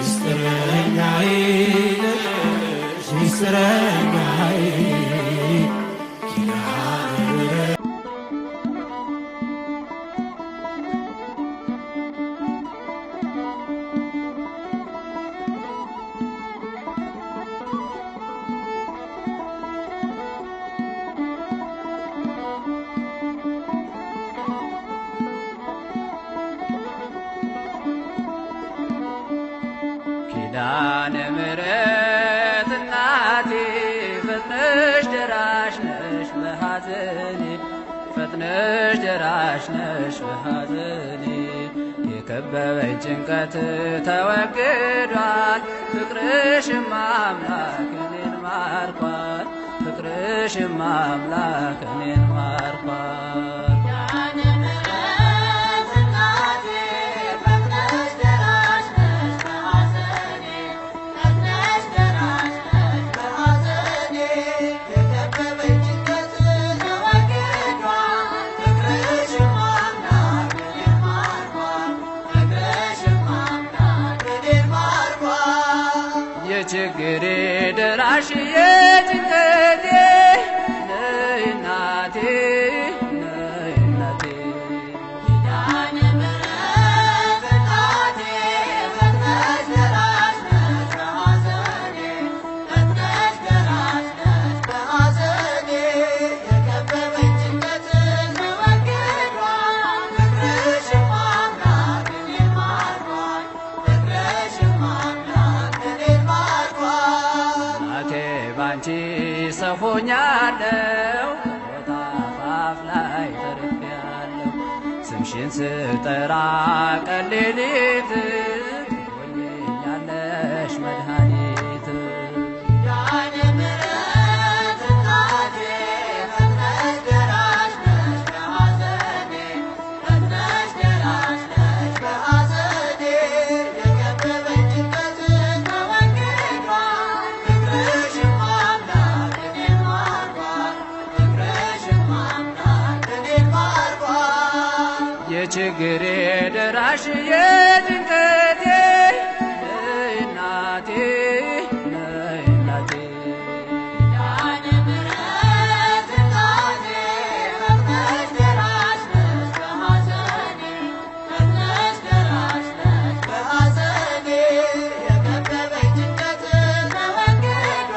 ሚስጥረኛዬ ሚስጥረኛዬ ኪዳነ ምሕረት እናቴ ፈጥነሽ ደራሽ ነሽ በሐዘኔ ፈጥነሽ ደራሽ ነሽ በሐዘኔ የከበበኝ ጭንቀት ተወግዷል ፍቅርሽም አምላክ እኔን ማርኳል ፍቅርሽም አምላክ እኔን ማርኳል የችግሬ ደራሽ የጭንቀቴ ነይ እናቴ ነይ እናቴ ኪዳነ ምሕረት እናቴ ፈጥነሽ ደራሽ ነሽ በሐዘኔ ፈጥነሽ ደራሽ ነሽ በሐዘኔ የከበበኝ ጭንቀት ተወግዷል ፍቅርሽም አምላክ እኔን ማርኳል ፍቅርሽም አምላክ እኔን እናቴ ባንቺ ሰው ሆኛለሁ ከሞት አፋፍ ላይ ተርፌያለሁ ስምሽን ስጠራ ቀን ሌሊት ትሆኚኛለሽ መድኃኒት ኪዳነ ምሕረት እናቴ ፈጥነሽ ደራሽ ነሽ በሐዘኔ ፈጥነሽ ደራሽ ነሽ በሐዘኔ የከበበኝ ጭንቀት ተወግዷል ፍቅርሽም አምላክ እኔን ማርኳል ፍቅርሽም አምላክ እኔን ማርኳል የችግሬ ደራሽ የጭንቀቴ ነይ እናቴ ነይ እናቴ ኪዳነ ምሕረት እናቴ ፈጥነሽ ደራሽ ነሽ በሐዘኔ ፈጥነሽ ደራሽ ነሽ በሐዘኔ የከበበኝ ጭንቀት ተወግዷል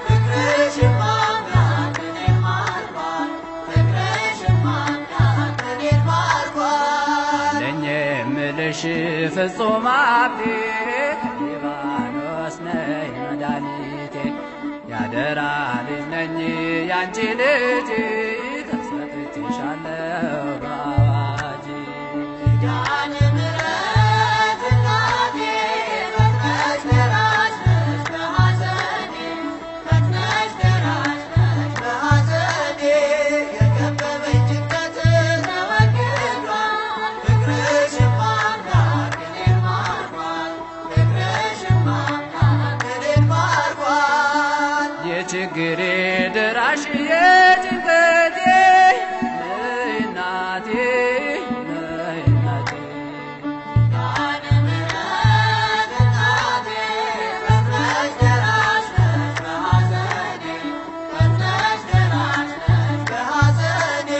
ፍቅርሽም አምላክ እኔን ማርኳል ፍቅርሽም አምላክ እኔን ማርኳል ለእኔ የምልሽ ፍጹም ሀብቴ ሊባኖስ ነይ መድኃኒቴ ያደራ ልጅ ነኝ ያንቺ ልጅ ተሰጥቼሻለሁ በአዋጅ ኪዳነ ምሕረት እናቴ ፈጥነሽ ደራሽ ነሽ በሐዘኔ ፈጥነሽ ደራሽ ነሽ በሐዘኔ የከበበኝ ጭንቀት ተወግዷል ፍቅርሽም አምላክ እኔን ማርኳል ፍቅርሽም አምላክ እኔን ማርኳል የችግሬ ደራሽ የጭንቀቴ ነይ እናቴ ነይ እናቴ ኪዳነ ምሕረት እናቴ ፈጥነሽ ደራሽ ነሽ በሐዘኔ ፈጥነሽ ደራሽ ነሽ በሐዘኔ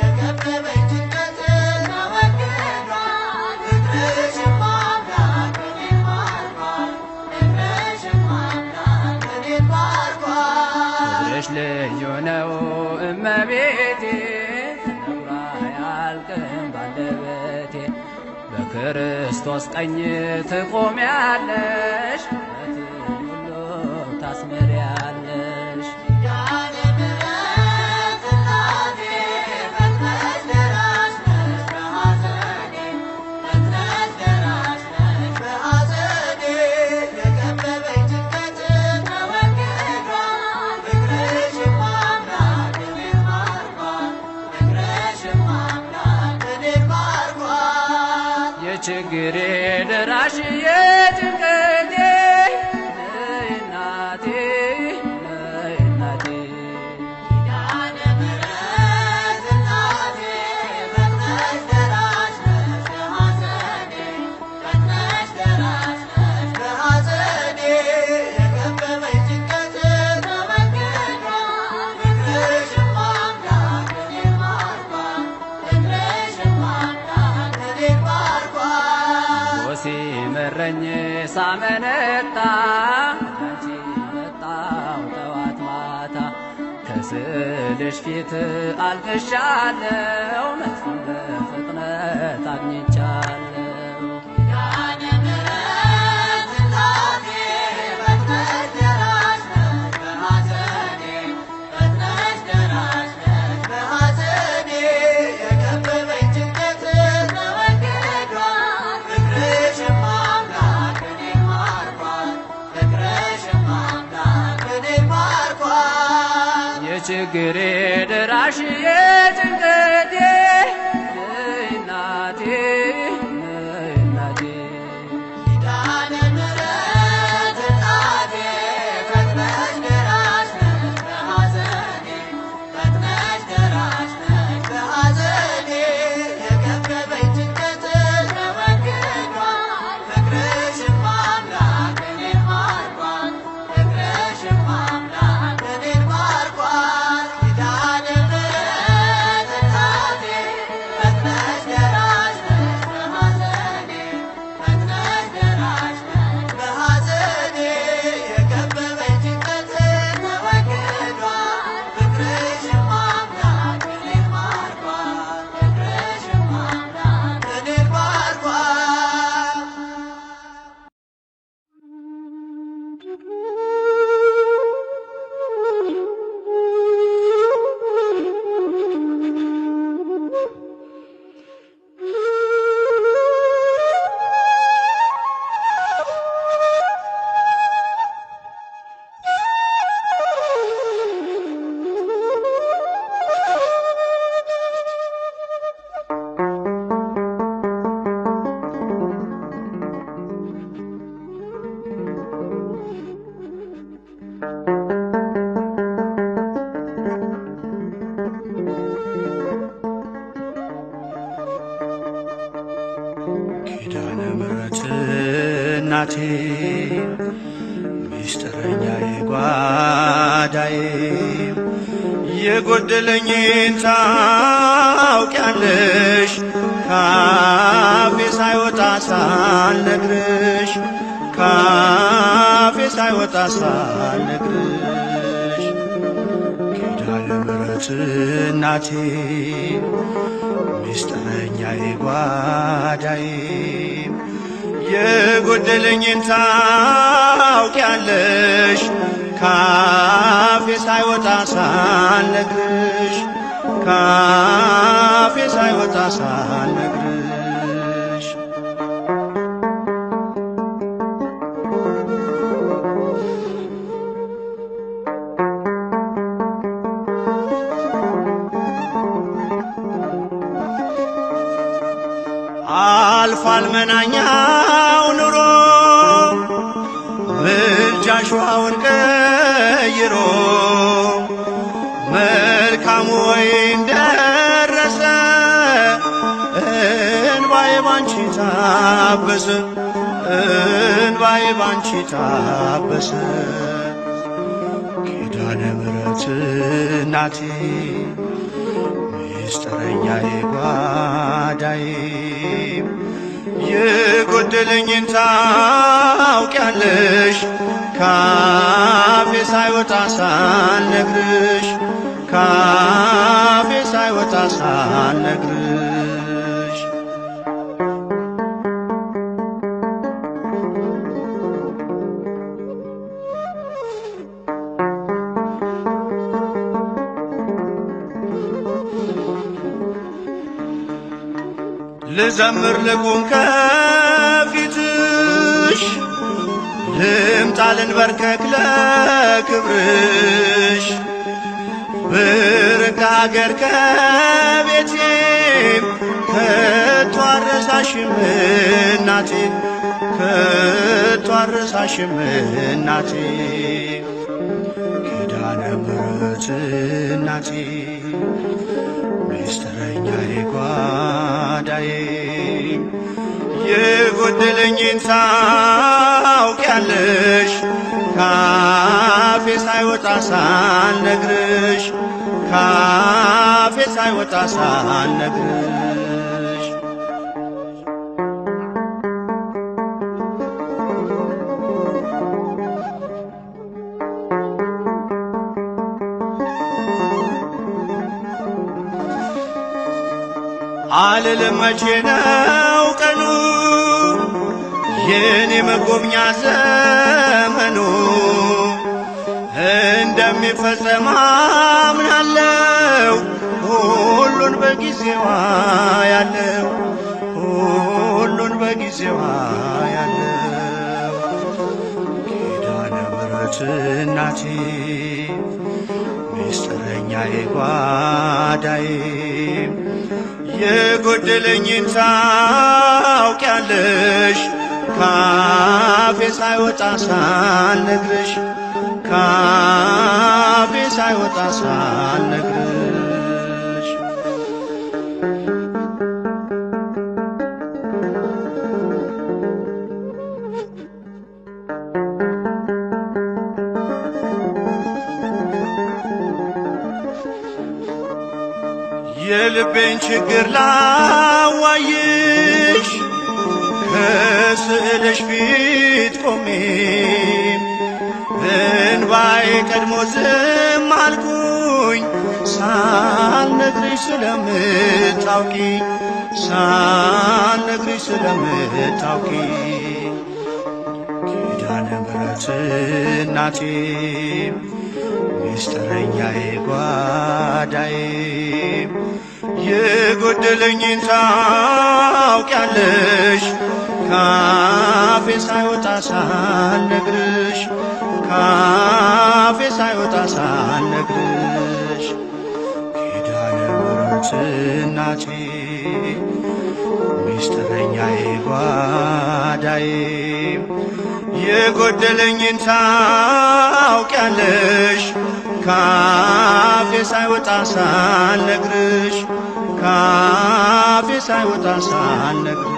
የከበበኝ ጭንቀት ተወግዷል ፍቅርሽም አምላክ እኔን ማርኳል ፍቅርሽም አምላክ እኔን ማርኳል ፍቅርሽ ልዩ ነው እመቤቴ ተነግሮ አያልቅም ባንደበቴ በክርስቶስ ቀኝ ትቆሚያለሽ ሕይወትን ሁሉ ታስምሪያለሽ ኪዳነ ምሕረት እናቴ ፈጥነሽ ደራሽ ነሽ በሐዘኔ ፈጥነሽ ደራሽ ነሽ በሐዘኔ የከበበኝ ጭንቀት ተወግዷል ፍቅርሽም አምላክ እኔን ማርኳል ፍቅርሽም አምላክ እኔን ማርኳል የችግሬ ደራሽ የጭንቀቴ ነይ እናቴ ነይ እናቴ ኪዳነ ምሕረት እናቴ ፈጥነሽ ደራሽ ነሽ በሐዘኔ ፈጥነሽ ደራሽ ነሽ በረኝ ሳመነታ አንቺ መጣው ጠዋት ማታ ከስልሽ ፊት አልቅሻለሁ ነፍሴን በፍጥነት አግኝቻለሁ። ችግሬ ደራሽ የጭንቀቴ እናቴ እናቴ ኪዳነ ምሕረት እናቴ ፈጥነሽ ደራሽ ነሽ በሐዘኔ ፈጥነሽ ደራሽ ነሽ በሐዘኔ የከበበኝ ጭንቀት ተወግዷል ፍቅርሽማ አምላክ እኔን ማርኳል ፍቅርሽማ አምላክ እኔን ማርኳል። ኪዳነ ምሕረት እናቴ ሚስጥረኛዬ ጓዳዬ የጎደለኝን ታውቂያለሽ ካፌ ሳይወጣ ሳልነግርሽ ካፌ ሳይወጣ ሳልነግርሽ ኪዳነ ምሕረት እናቴ ሚስጥረኛዬ ጓዳዬ የጎደለኝን ታውቂያለሽ ካፌ ሳይወጣ ሳልነግርሽ ካፌ ሳይወጣ ሳልነግርሽ አልፏል መናኛው ኑሮ ምልጃሽ ውሃውን ቀይሮ መልካሙ ወይን ደረሰ እንባዬ ባንቺ ታበሰ እንባዬ ባንቺ ታበሰ ኪዳነ ምሕረት እናቴ ሚስጥረኛዬ ጓዳዬ የጎደለኝን ታውቂያለሽ ካፌ ሳይወጣ ሳልነግርሽ ካፌ ሳይወጣ ሳልነግርሽ ልዘምር ልቁም ከፊትሽ ልምጣ ልንበርከክ ለክብርሽ ብርቅ አገር ከቤቴ ከቶ አልረሳሽም እናቴ ከቶ አልረሳሽም እናቴ ኪዳነ ምሕረት እናቴ ሚስጥረኛዬ ጓዳዬ የጎደለኝን ታውቂያለሽ ካፌ ሳይወጣ ሳልነግርሽ ካፌ ሳይወጣ ሳልነግርሽ አልልም መቼ ነው ቀኑ የኔ መጎብኛ ዘመኑ እንደሚፈጸም አምናለው ሁሉን በጊዜዋ ያለው ሁሉን በጊዜዋ ያለው ኪዳነ ምሕረት እናቴ ሚስጥረኛዬ ጓዳዬ የጎደለኝን ታውቂያለሽ ካፌ ሳይወጣ ሳልነግርሽ ካፌ ሳይወጣ ሳልነግርሽ የልቤን ችግር ላዋይሽ ከስዕልሽ ፊት ቆሜ እንባዬ ቀድሞ ዝም አልኩኝ ሳልነግርሽ ስለምታውቂ ሳልነግርሽ ስለምታውቂ ኪዳነ ምሕረት እናቴ ሚስጥረኛዬ ጓዳዬ የጎደለኝን ታውቂያለሽ ካፌ ሳይወጣ ሳልነግርሽ ካፌ ሳይወጣ ሳልነግርሽ ኪዳነ ምሕረት እናቴ ሚስጥረኛዬ ጓዳዬ የጎደለኝን ታውቂያለሽ ካፌ ሳይወጣ ሳልነግርሽ ካፌ ሳይወጣ ሳልነግርሽ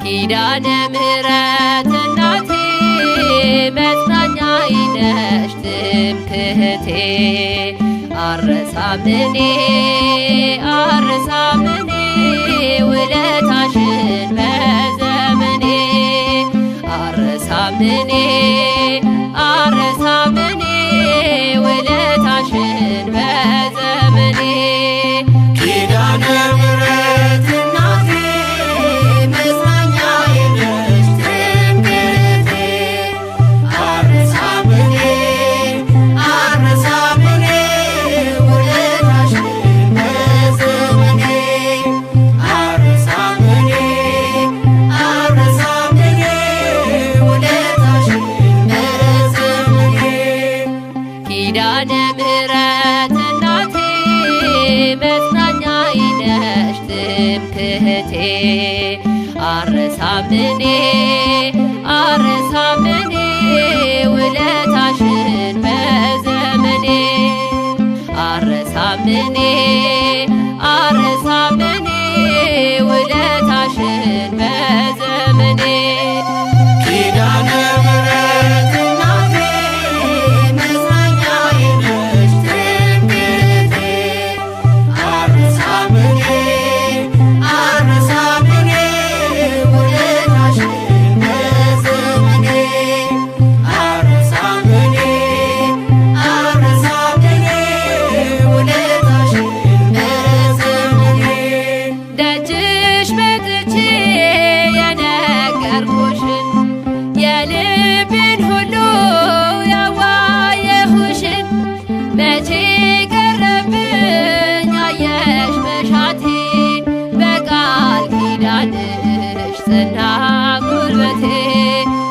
ኪዳነ ምሕረት እናቴ መጽናኛዬ ነሽ ትምክህቴ አልረሳም እኔ ውለታሽን በዘመኔ አልረሳም እኔ ውለታሽን በዘመኔ ኪዳነ ምሕረት እናቴ መጽናኛዬ ነሽ ትምክህቴ አልረሳም እኔ ውለታሽን በዘመኔ አልረሳም እኔ ውለታሽን በዘመኔ ኪዳነ ምሕረት እናቴ መጽናኛዬ ነሽ ትምክህቴ አልረሳም እኔ ውለታሽን በዘመኔ አልረሳም እኔ ውለታሽን በዘመኔ ኪዳነ ምሕረት እናቴ መጽናኛዬ ነሽ ትምክህቴ አልረሳም እኔ ውለታሽን በዘመኔ አልረሳም እኔ ውለታሽን በዘመኔ ደጅሽ መጥቼ የነገርኩሽን የልቤን ሁሉ ያዋየሁሽን መቼ ቀረብኝ አየሽ መሻቴን በቃል ኪዳንሽ ጸና ጉልበቴ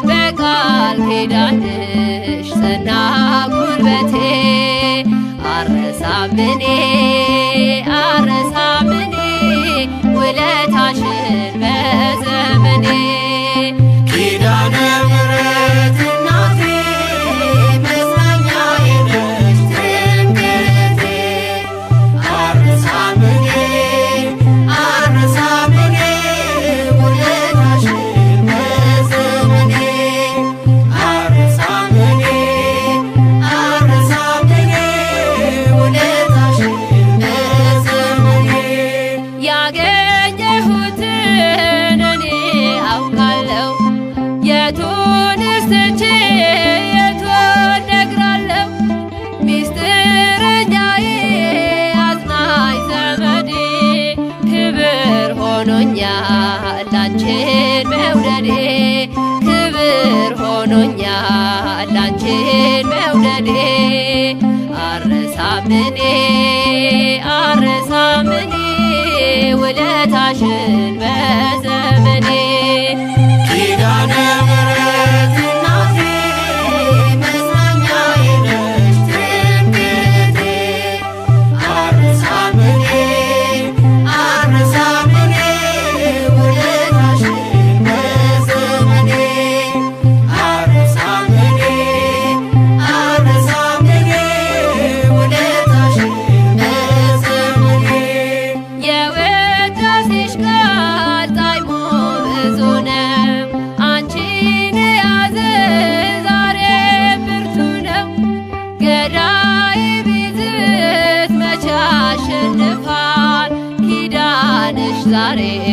በቃል ኪዳንሽ ጸና ጉልበቴ አልረሳም እኔ ውለታሽን በዘመኔ ኪዳነ ምሕረት አረሳምኔ አረሳምኔ ውለታሽን በዘመኔ ኪዳነ ምሕረት እናቴ መጽናኛዬ ነሽ ትምክህቴ አረሳምኔ አረሳምኔ ውለታሽን በዘመኔ አረሳምኔ አረሳምኔ ውለታሽን በዘመኔ የውዳሴሽ ቃል ጣዕሙ ብዙ ነው። አንቺን የያዘ ዛሬም ብርቱ ነው። ገዳይ ቢዝት መቼ ያሸንፋል? ኪዳንሽ ዛሬም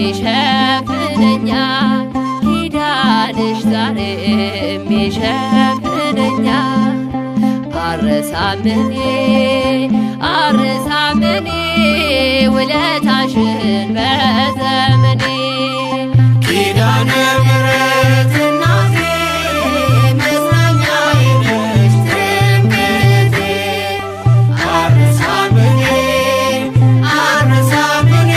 ይሸፍነኛል። ኪዳንሽ ዛሬም ይሸፍነኛል። አረሳምኔ አረሳምኔ ውለታሽን በዘመኔ ኪዳነ ምሕረት እናቴ መጽናኛዬ ነሽ ትምክህቴ አረሳምኔ አረሳምኔ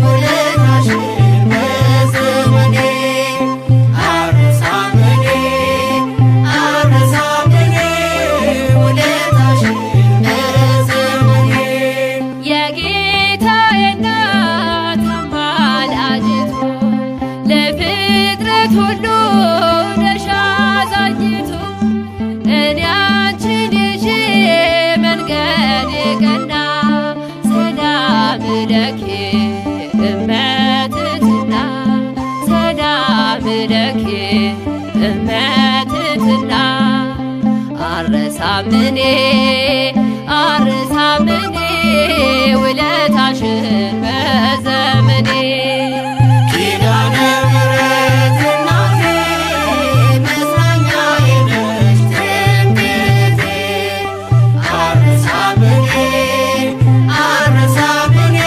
ውለታሽን በዘመኔ አረሳምኔ አረሳምኔ ውለታሽን በዘመኔ የጌታዬ እናት አማላጅቱ ለፍጥረት ሁሉ ነሽ አዛኝቱ። እኔ አንቺን ይዤ መንገድ ቀና ሰላም ለኪ እመትትና ሰላም ለኪ እመትትና አረሳምኔ አረሳምኔ ውለታሽን በዘመኔ ኪዳነ ምሕረት እናቴ መጽናኛዬ ነሽ ትምክህቴ አረሳምኔ አረሳምኔ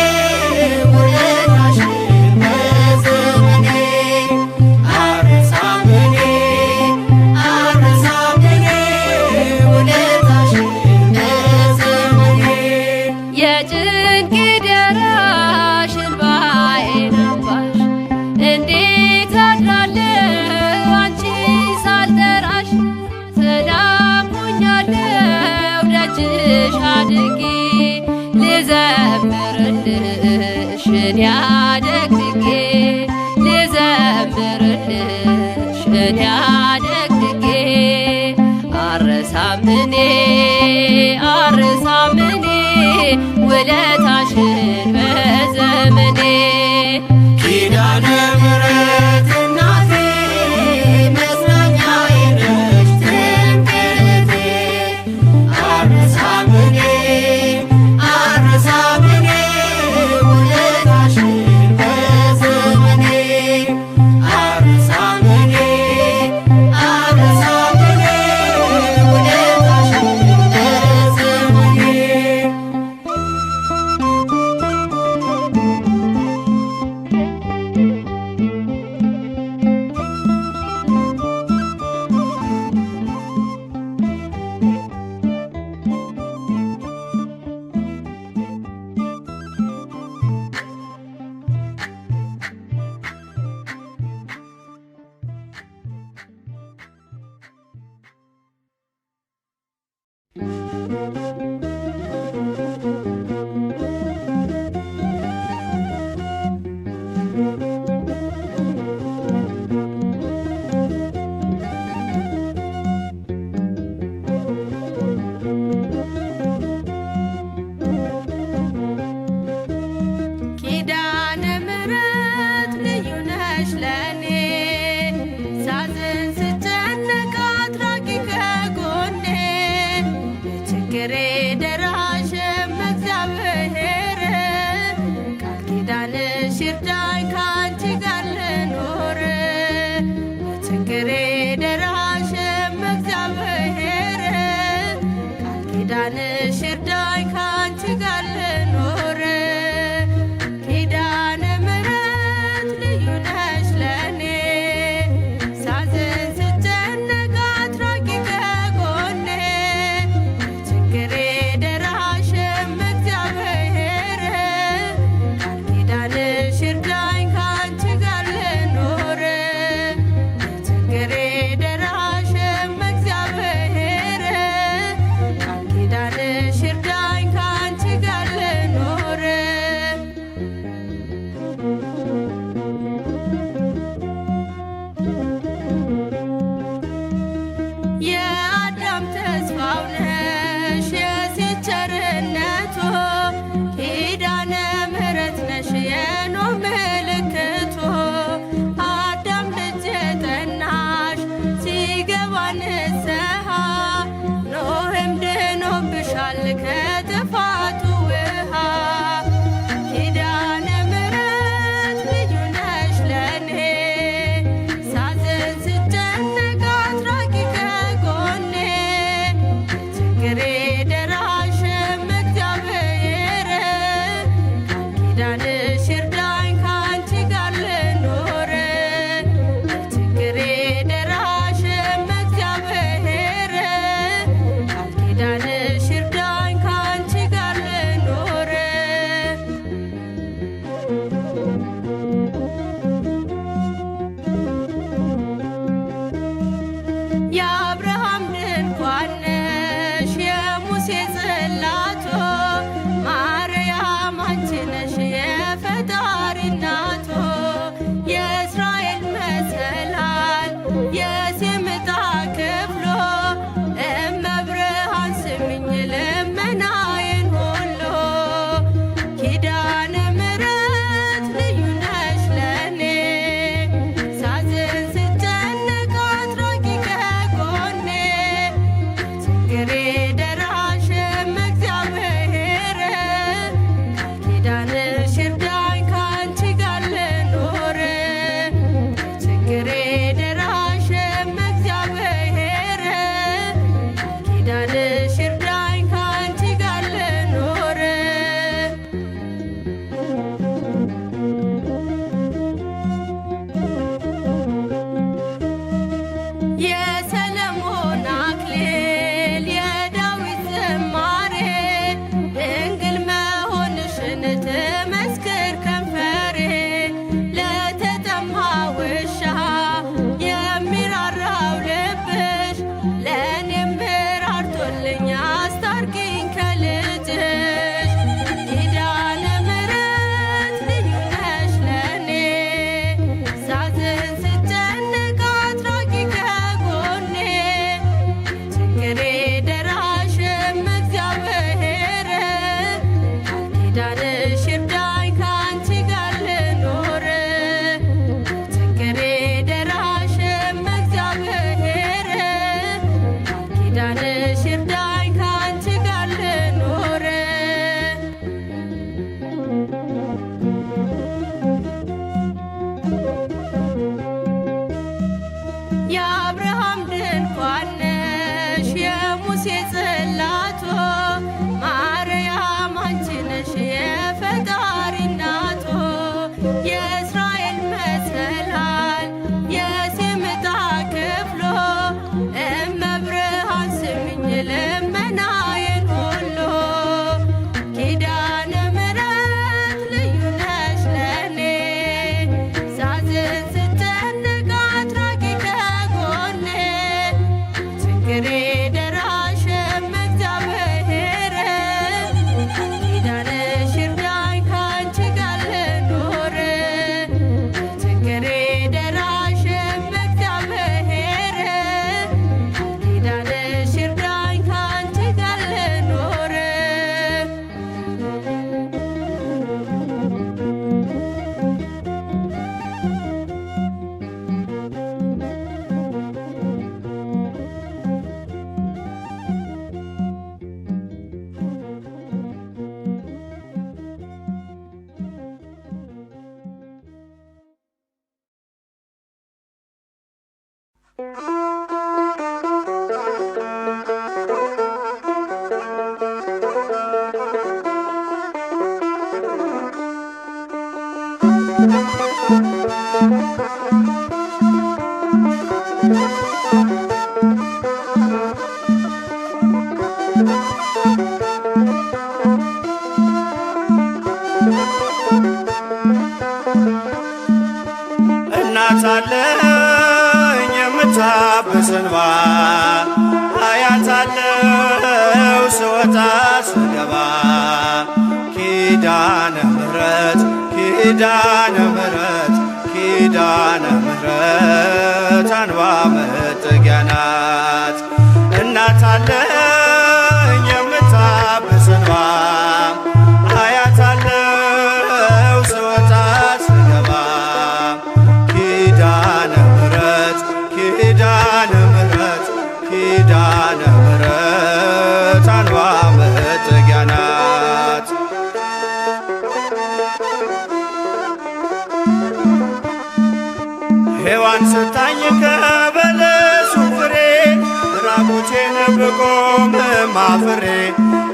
ውለታሽን በዘመኔ አረሳምኔ አረሳምኔ ውለታሽን በዘመኔ የጭንቅ ደራሽ እንባዬን አባሽ እንዴት አድራለሁ አንቺን ሳልጠራሽ። ሰላም ሆኛለሁ ደጅሽ አድጌ ልዘምርልሽ እኔ አደግድጌ ልዘምርልሽ እኔ አደግድጌ አረሳምኔ አረሳምኔ ውለታሽን በዘመኔ ኪዳነ ምሕረት እናቴ መጽናኛዬ ነሽ ትምክህቴ አረሳምኔ አረሳምኔ ውለታሽን በዘመኔ አረሳምኔ አረሳምኔ ውለታሽን በዘመኔ ኪዳነ ምሕረት ልዩ ነሽ ለኔ ሳዝን ስጨነቅ አትራቂ ከጎኔ በችግሬ ደራሽም እግዚአብሔር ቃል ኪዳንሽ ይርዳኝ ከአንቺ ጋር ልኖር በችግሬ ደራሽም እግዚአብሔር ቃል ኪዳንሽ ይርዳኝ ከአንቺ ጋር ልኖር ኪዳነ ምሕረት ልዩ ነሽ ለኔ ሳዝን ስጨነቅ አትራቂ ከጎኔ በችግሬ ያድናል ከጥፋቱ ውሃ። ኪዳነ ምሕረት ልዩ ነሽ ለኔ ሳዝን ስጨነቅ አትራቂ ከጎኔ ችግሬ ደራሽም እግዚአብሔር ኪዳንሽ ይርዳኝ ካንቺ ጋር ልኖር ችግሬ ደራሽም እግዚአብሔር ኪዳንሽ ይርዳኝ ካንቺ ጋር ልኖር የአብርሃም ድንኳን ነሽ የሙሴ ጽላቶ ማርያም አንቺ ነሽ የፈጣሪ እናቶ የእስራኤል መሰላል የሴም ዕጣ ክፍሎ እመብርሃን ስሚኝ ልመናዬን ሁሉ ኪዳነ ምሕረት ልዩ ነሽ ለኔ ሳዝን ስጨነቅ አትራቂ ከጎኔ ችግሬ ደራሽም እግዚአብሔር ኪዳንሽ ይርዳኝ ካንቺ ጋር ልኖር ችግሬ ደራሽም እግዚአብሔር ኪዳንሽ ይርዳኝ ካንቺ ጋር ልኖር የሰለሞን አክሊል የዳዊት ዝማሬ ድንግል መሆንሽን ትመስክር ከንፈሬ ለተጠማ ውሻ የሚራራው ልብሽ ለእኔም ራርቶልኝ አስታርቂኝ ከልጅሽ ኪዳነ ምሕረት ልዩ ነሽ ለኔ ሳዝን ስጨነቅ አትራቂ ከጎኔ ችግሬ ደራሽም እግዚአብሔር ኪዳንሽ ይርዳኝ ካንቺ ጋር ልኖር ችግሬ ደራሽም እግዚአብሔር ኪዳንሽ ይርዳኝ ካንቺ ጋር ልኖር የአብርሃም ድንኳን ነሽ የሙሴ ጽላቶ ማርያም አንቺ ነሽ የፈጣሪ እናቶ የእስራኤል መሰላል የሴም ዕጣ ክፍሎ እመብርሃን ስሚኝ ልመናዬን ሁሉ ኪዳነ ምሕረት ልዩ ነሽ ለኔ ሳዝን ስጨነቅ አትራቂ ከጎኔ ችግሬ ደራሽም እግዚአብሔር ኪዳንሽ ይርዳኝ ካንቺ ጋር ልኖር ችግሬ ደራሽም እግዚአብሔር ኪዳንሽ ይርዳኝ ካንቺ ጋር ልኖር እናት አለኝ የምታብስ እንባ አያታለው ስወጣ ስገባ ኪዳነ ምሕረት ኪዳነ ምሕረት ኪዳነ ምሕረት አንባ መጠጊያ ናት። እናት አለኝ የምታብስ እንባ አያታለው ስወጣ ስገባ ኪዳነ ምሕረት ኪዳነ ምሕረት ኪዳነ ምሕረት አንባ አፍሬ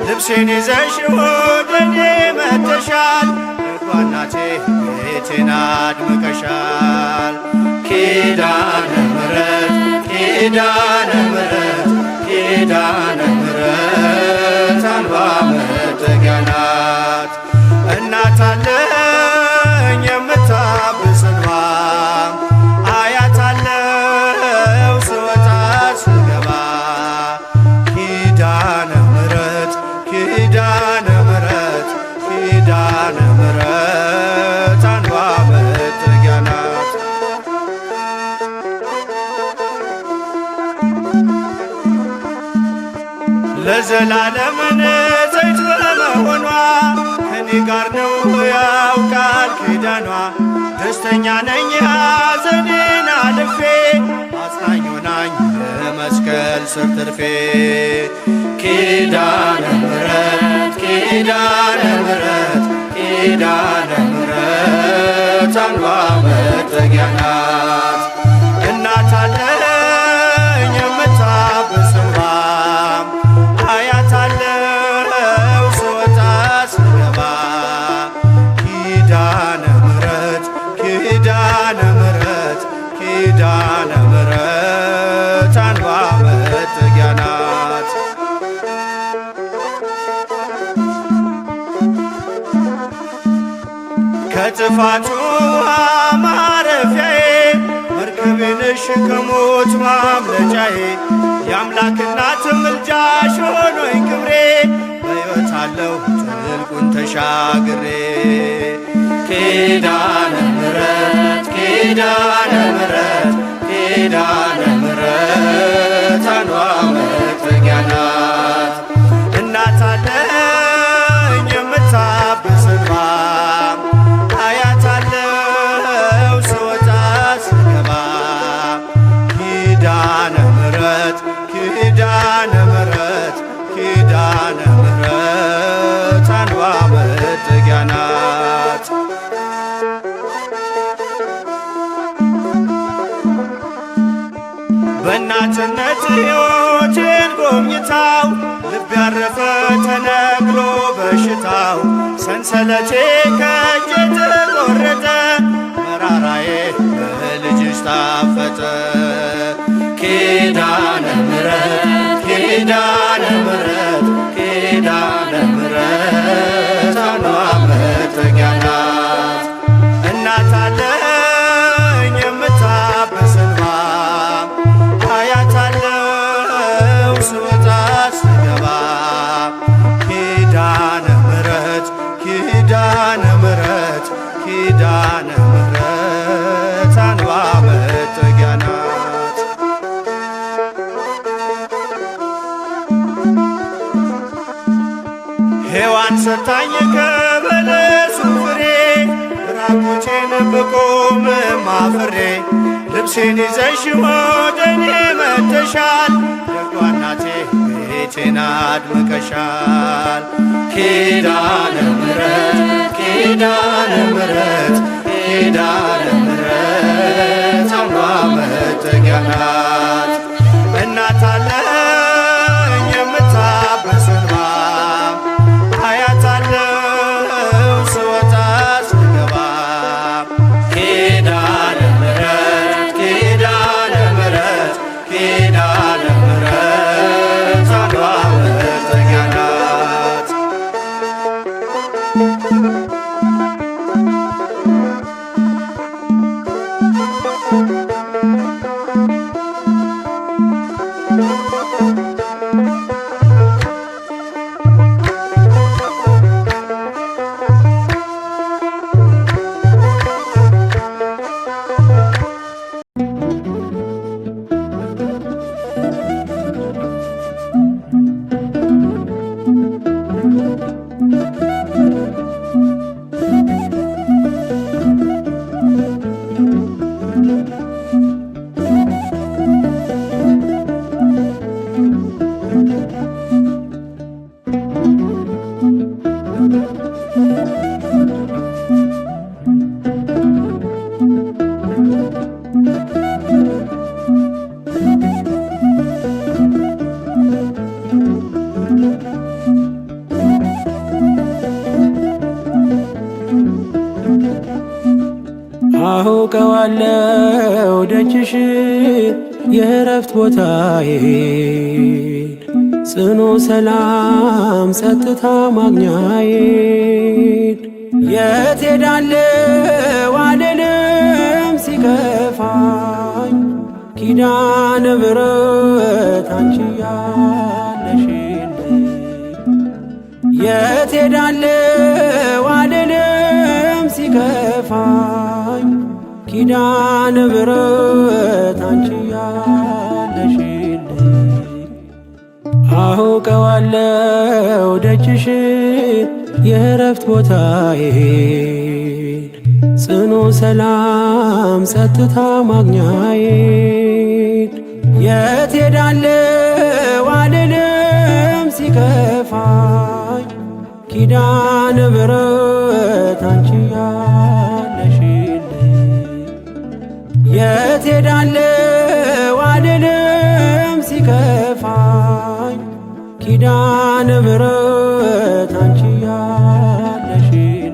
ልብሴን ይዘሽ ወደኔ መጥተሻል። ደጓ እናቴ ቤቴን አድምቀሻል። ኪዳነ ምሕረት ኪዳነ ምሕረት ኪዳነ ምሕረት አንባ መጠጊያ ናት። እናት አለኝ የምታብስ እንባ አያት አለው ስወጣ ስገባ። ኪዳነ ምሕረት ኪዳነ ምሕረት ኪዳነ ምሕረት አንባ መጠጊያ ናት። ለዘላለም ንጽሕት በመሆኗ ከኔ ጋር ነው ያውቃል ኪዳኗ። ደስተኛ ነኝ ሐዘኔን አልፌ አጽናኝ ሆናኝ የመስቀል ስር ትርፌ። ኪዳነ ምሕረት ኪዳነ ምሕረት ኪዳነ ምሕረት አንባ መጠጊያ ናት። እናት አለኝ የምታብስ እንባ አያት አለው ስወጣ ስገባ። ኪዳነ ምሕረት ኪዳነ ምሕረት ኪዳነ ምሕረት አንባ መጠጊያ ናት። ከጥፋት ውኃ ማረፊያዬ መርከቤ ነሽ ከሞት ማምለጫዬ። የአምላክ እናት ምልጃሽ ሆኖኝ ክብሬ በሕይወት አለሁ ጥልቁን ተሻግሬ። ኪዳነ ምሕረት ኪዳነ ምሕረት ኪዳነ ምሕረት አንባ መጠጊያ ናት። እናት አለኝ የምታብስ እንባ አያት አለው ስወጣ ስገባ። ኪዳነ ምሕረት ኪዳነ ምሕረት ኪዳነ ምሕረት አንባ መጠጊያ ናት። በእናትነት ሕይወቴን ጎብኝታው ልብ ያረፈ ተነቅሎ በሽታው። ሰንሰለቴ ከእጄ ተቆረጠ መራራዬ በልጅሽ ታፈጠ። ኪዳነ ምሕረት ኪዳነ ምሕረት ኪዳነ ምሕረት አንባ መጠጊያ ናት። እናት አለኝ የምታብስ እንባ አያት አለው ስወጣ ስገባ። ኪዳነ ምሕረት ኪዳነ ምሕረት ኪዳነ ምሕረት አንባ መጠጊያ ናት። ሔዋን ሰታኝ ከበለሱ ፍሬ ራቁቴን ብቆምም አፍሬ። ልብሴን ይዘሽ ወደኔ መጥተሻል። ደጓ እናቴ ቤቴን አድምቀሻል። ኪዳነ ምሕረት ኪዳነ ምሕረት ኪዳነ ምሕረት አንባ መጠጊያ ናት። እናት አለኝ የምታብስ እንባ አያት አለው ስወጣ ስገባ። ኪዳነ ምሕረት ኪዳነ ምሕረት ኪዳነ ምሕረት አንባ መጠጊያ ናት። አውቀዋለው ደጅሽን የእረፍት ቦታዬን ጽኑ ሰላም ጸጥታ ማግኛዬን የት ሄዳለሁ አልልም ሲከፋኝ ኪዳነ ምሕረት አንቺ ያለሽልኝ የት ሄዳለሁ አልልም ሲከፋኝ ኪዳነ ምሕረት አንቺ ያለሽልኝ አውቀዋለው ደጅሽን የእረፍት ቦታዬን ጽኑ ሰላም ጸጥታ ማግኛዬን የት ሄዳለሁ አልልም ሲከፋኝ ኪዳነ ምሕረት አንቺ ያለሽልኝ የት ሄዳለሁ አልልም ሲከፋኝ ኪዳነ ምሕረት አንቺ ያለሽልኝ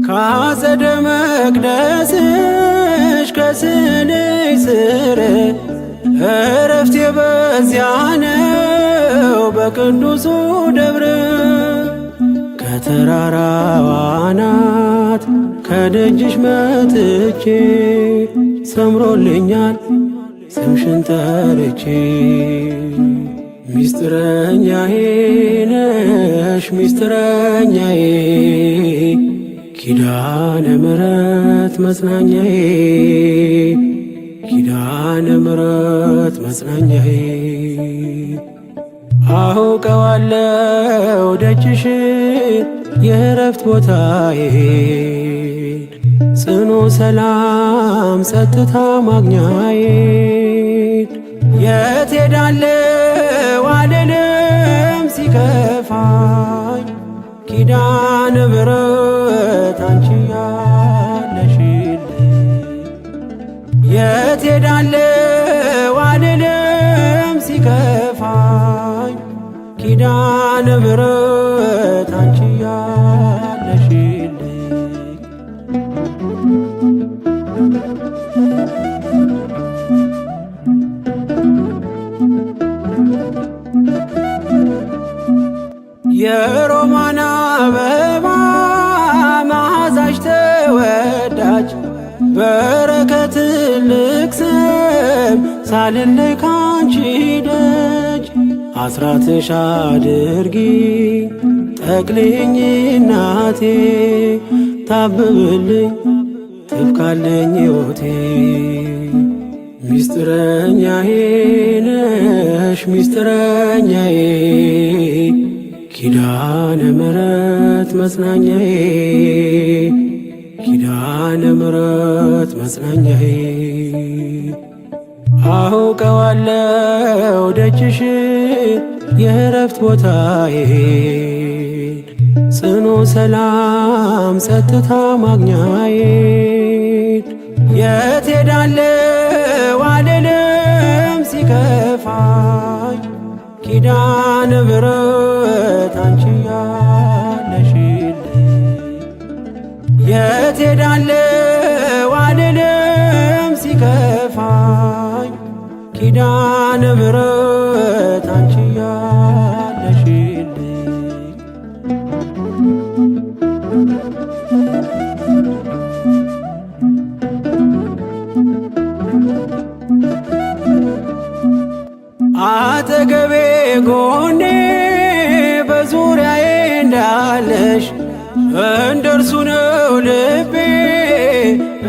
ከአጸደ መቅደስሽ ከስንሽ ስር እረፍቴ በዚያ ነው በቅዱሱ ደብረ ከተራራው አናት ከደጅሽ መጥቼ ሰምሮልኛል ስምሽን ጠርቼ ሚስጥረኛዬ ነሽ ሚስጥረኛዬ ኪዳነ ምሕረት መጽናኛዬ ኪዳነ ምሕረት መጽናኛዬ አውቀዋለው ደጅሽን የእረፍት ቦታዬን ጽኑ ሰላም ጸጥታ ማግኛዬን የት ሄዳለሁ አልልም ሲከፋኝ ኪዳነ ምሕረት አንቺ ያለሽልኝ የት ሄዳለሁ አልልም ሲከፋኝ ኪዳነ ምሕረት አንቺ ያለሽልኝ የሮማን አበባ መዓዛሽ ተወዳጅ በረከት ትልቅ ስም ሳልለይ ካንቺ ደጅ አስራትሽ አድርጊ ጠቅልኝ እናቴ ታብብልኝ ትብካለኝ ሕይወቴ ሚስጥረኛዬ ነሽ ሚስጥረኛዬ ኪዳነ ምሕረት መጽናኛዬ ኪዳነ ምሕረት መጽናኛዬ አውቀዋለው ደጅሽን የእረፍት ቦታዬን ጽኑ ሰላም ጸጥታ ማግኛዬን የት ሄዳለሁ አልልም ሲከፋኝ ኪዳነ ምሕረት አንቺ ያለሽልኝ የት ሄዳለሁ አልልም ሲከፋኝ ኪዳነ ምሕረት አንቺ ያለሽልኝ አጠገቤ ጎኔ በዙሪያዬ እንዳለሽ እንደርሱ ነው ልቤ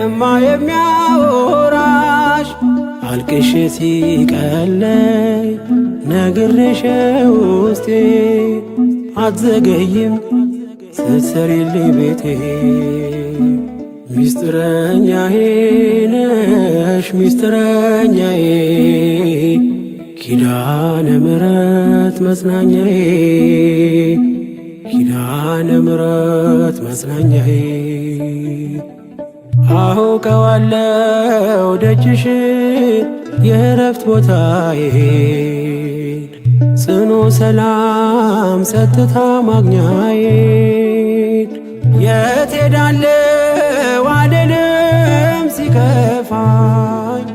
እማ የሚያወራሽ አልቅሼ ሲቀለይ ነግሬሽ ውስጤ አትዘገይም ስትሰሪልኝ ቤቴ ሚስጥረኛዬ ነሽ ሚስጥረኛዬ ኪዳነ ምሕረት መጽናኛዬ ኪዳነ ምሕረት መጽናኛዬ አውቀዋለው ደጅሽን የእረፍት ቦታዬን ጽኑ ሰላም ጸጥታ ማግኛዬን የት ሄዳለሁ አልልም ሲከፋኝ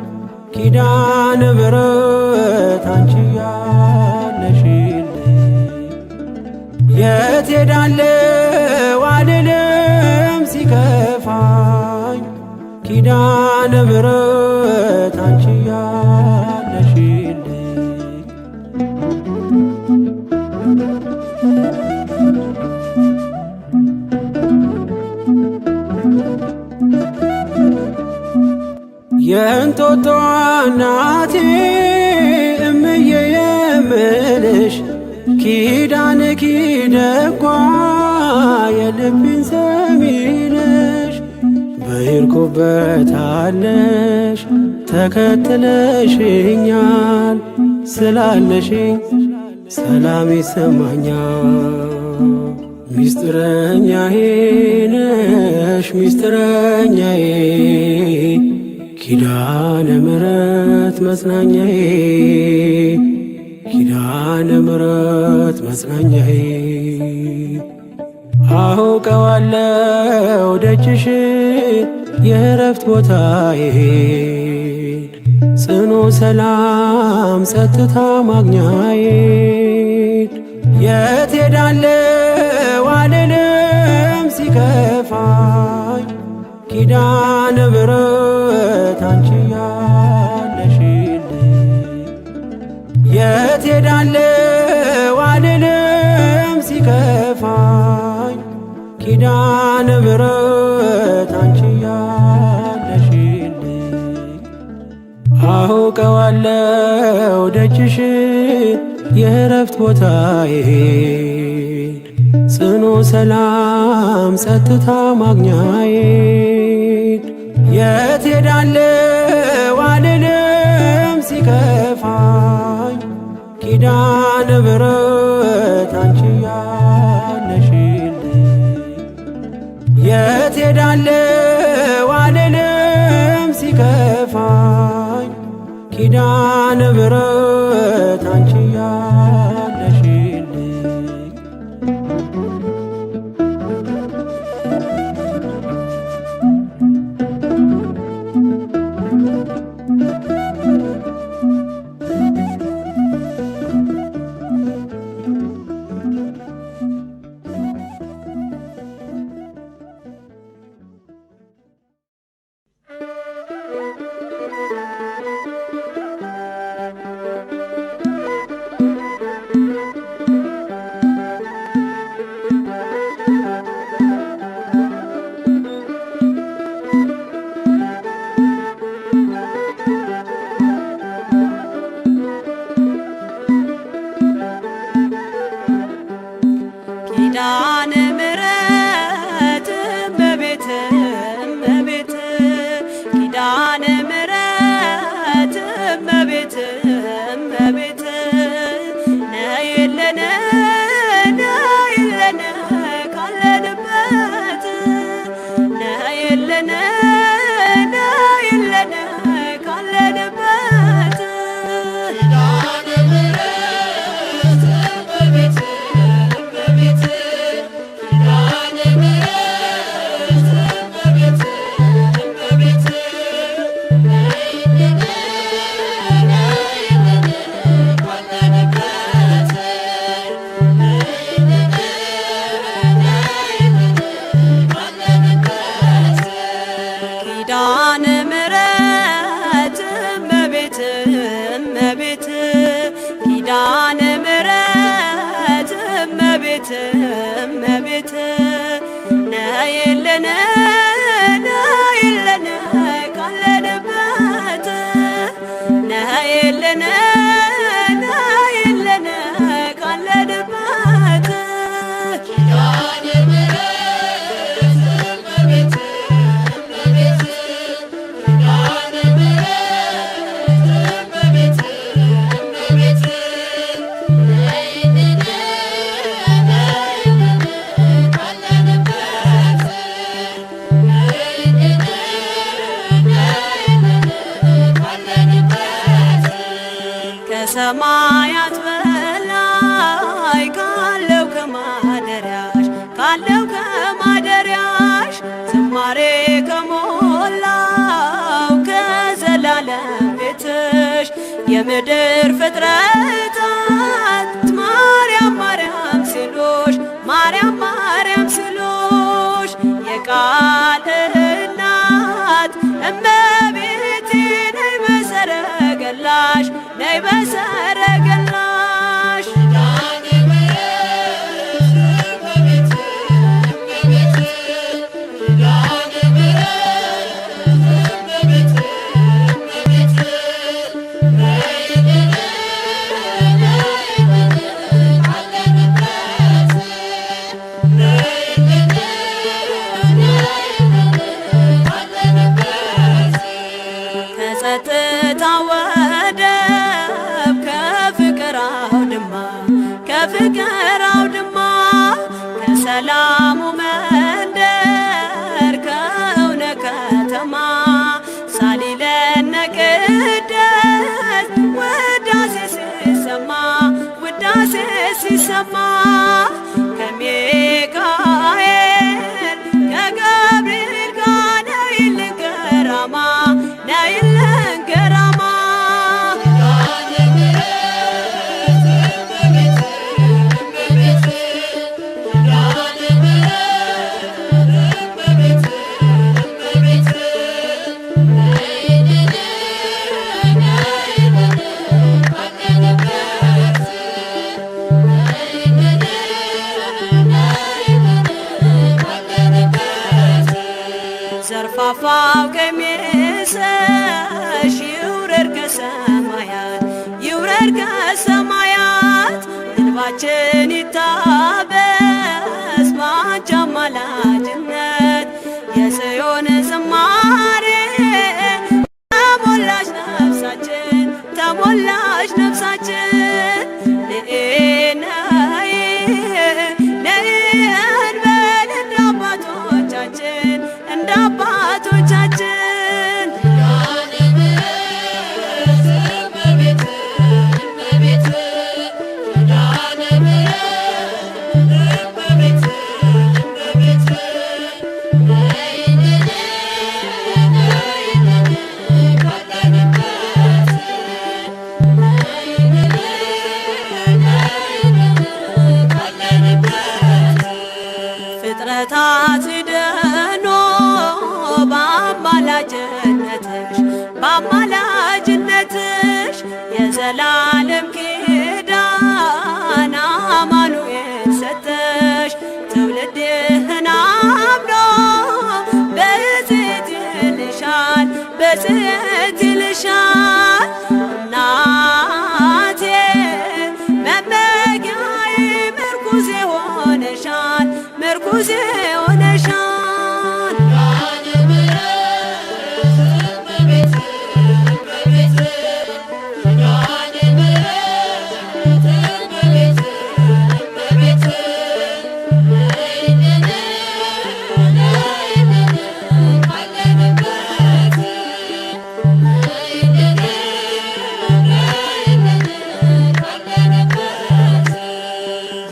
ኪዳነ ምሕረት አንቺ ያለሽልኝ የት ሄዳለሁ አልልም ሲከፋኝ ኪዳነ ምሕረት አንቺ ያለሽልኝ የእንጦጦ እናቴ እምዬ የምልሽ ኪዳንኪ ደጓ የልቤን ሰሚ ነሽ በሄድኩበት አለሽ ተከትለሽኛል ስላለሽኝ ሰላም ይሰማኛል ሚስጥረኛዬ ነሽ ሚስጥረኛዬ ኪዳነ ምሕረት መጽናኛዬ ኪዳነ ምሕረት መጽናኛዬ አውቀዋለሁ ደጅሽን የእረፍት ቦታዬን ጽኑ ሰላም ጸጥታ ማግኛዬን የት ሄዳለሁ አልልም ሲከፋኝ ኪዳነ ምሕረት አንቺ ያለሽልኝ የት ሄዳለሁ አልልም ሲከፋኝ ኪዳነ ምሕረት አንቺ ያለሽልኝ አውቀዋለሁ ደጅሽን የእረፍት ቦታዬን ጽኑ ሰላም ጸጥታ ማግኛዬን የት ሄዳለሁ አልልም ሲከፋኝ ኪዳነ ምሕረት አንቺ ያለሽልኝ የት ሄዳለሁ አልልም ሲከፋኝ ኪዳነ ምሕረት አንቺ ያለሽልኝ ኪዳነ ምሕረት እመቤት እመቤት ኪዳነ ምሕረት እመቤት እመቤት ነይልን ነይልን ካለንበት ነይልን ነይልን ካለንበት ኪዳነ ምሕረት እመቤት እመቤት ኪዳነ ምሕረት እመቤት እመቤት ነይልን ነይልን ካለንበት ነይልን ነይልን ካለንበት ኪዳነ ምሕረት እመቤት እመቤት ኪዳነ ምሕረት እመቤት እመቤት ነይልን ነይልን ካለንበት ነይልን ነይልን ካለንበት ኪዳነ ምሕረት እመቤት እመቤት ኪዳነ ምሕረት እመቤት እመቤት ነይልን ነይልን ካለንበት ከሰማያት በላይ ካለው ከማደሪያሽ ዝማሬ ከሞላው ከዘላለም ቤትሽ የምድር ፍጥረታት ማርያም ማርያም ሲሉሽ የቃል እናት እመቤቴ ነይ በሰረገላሽ ከጸጥታ ወደብ ከፍቅር አውድማ ከሰላሙ መንደር ከእውነ ከተማ ሳሊለነ ቅደስ ውዳሴ ሲሰማ ከሚካኤል ከገብርኤል ጋር ነይልን ገራማ ዘርፋፋው ቀሚስሽ ይውረድ ከሰማያት እንባችን ይታበስ ባንቺ አማላጅነት የጽዮን ዝማሬ ተሞላሽ ነፍሳችን ነይ እንበል እንደ አባቶቻችን ፍጥረታት ድኖ በአማላጅነትሽ የዘላለም ኪዳን አማኑኤል ሰጠሽ ትውልድህን አምኖ በጽዮን ይልሻል እናቴ መመጊያዬ ምርኩዜ ሆነሻል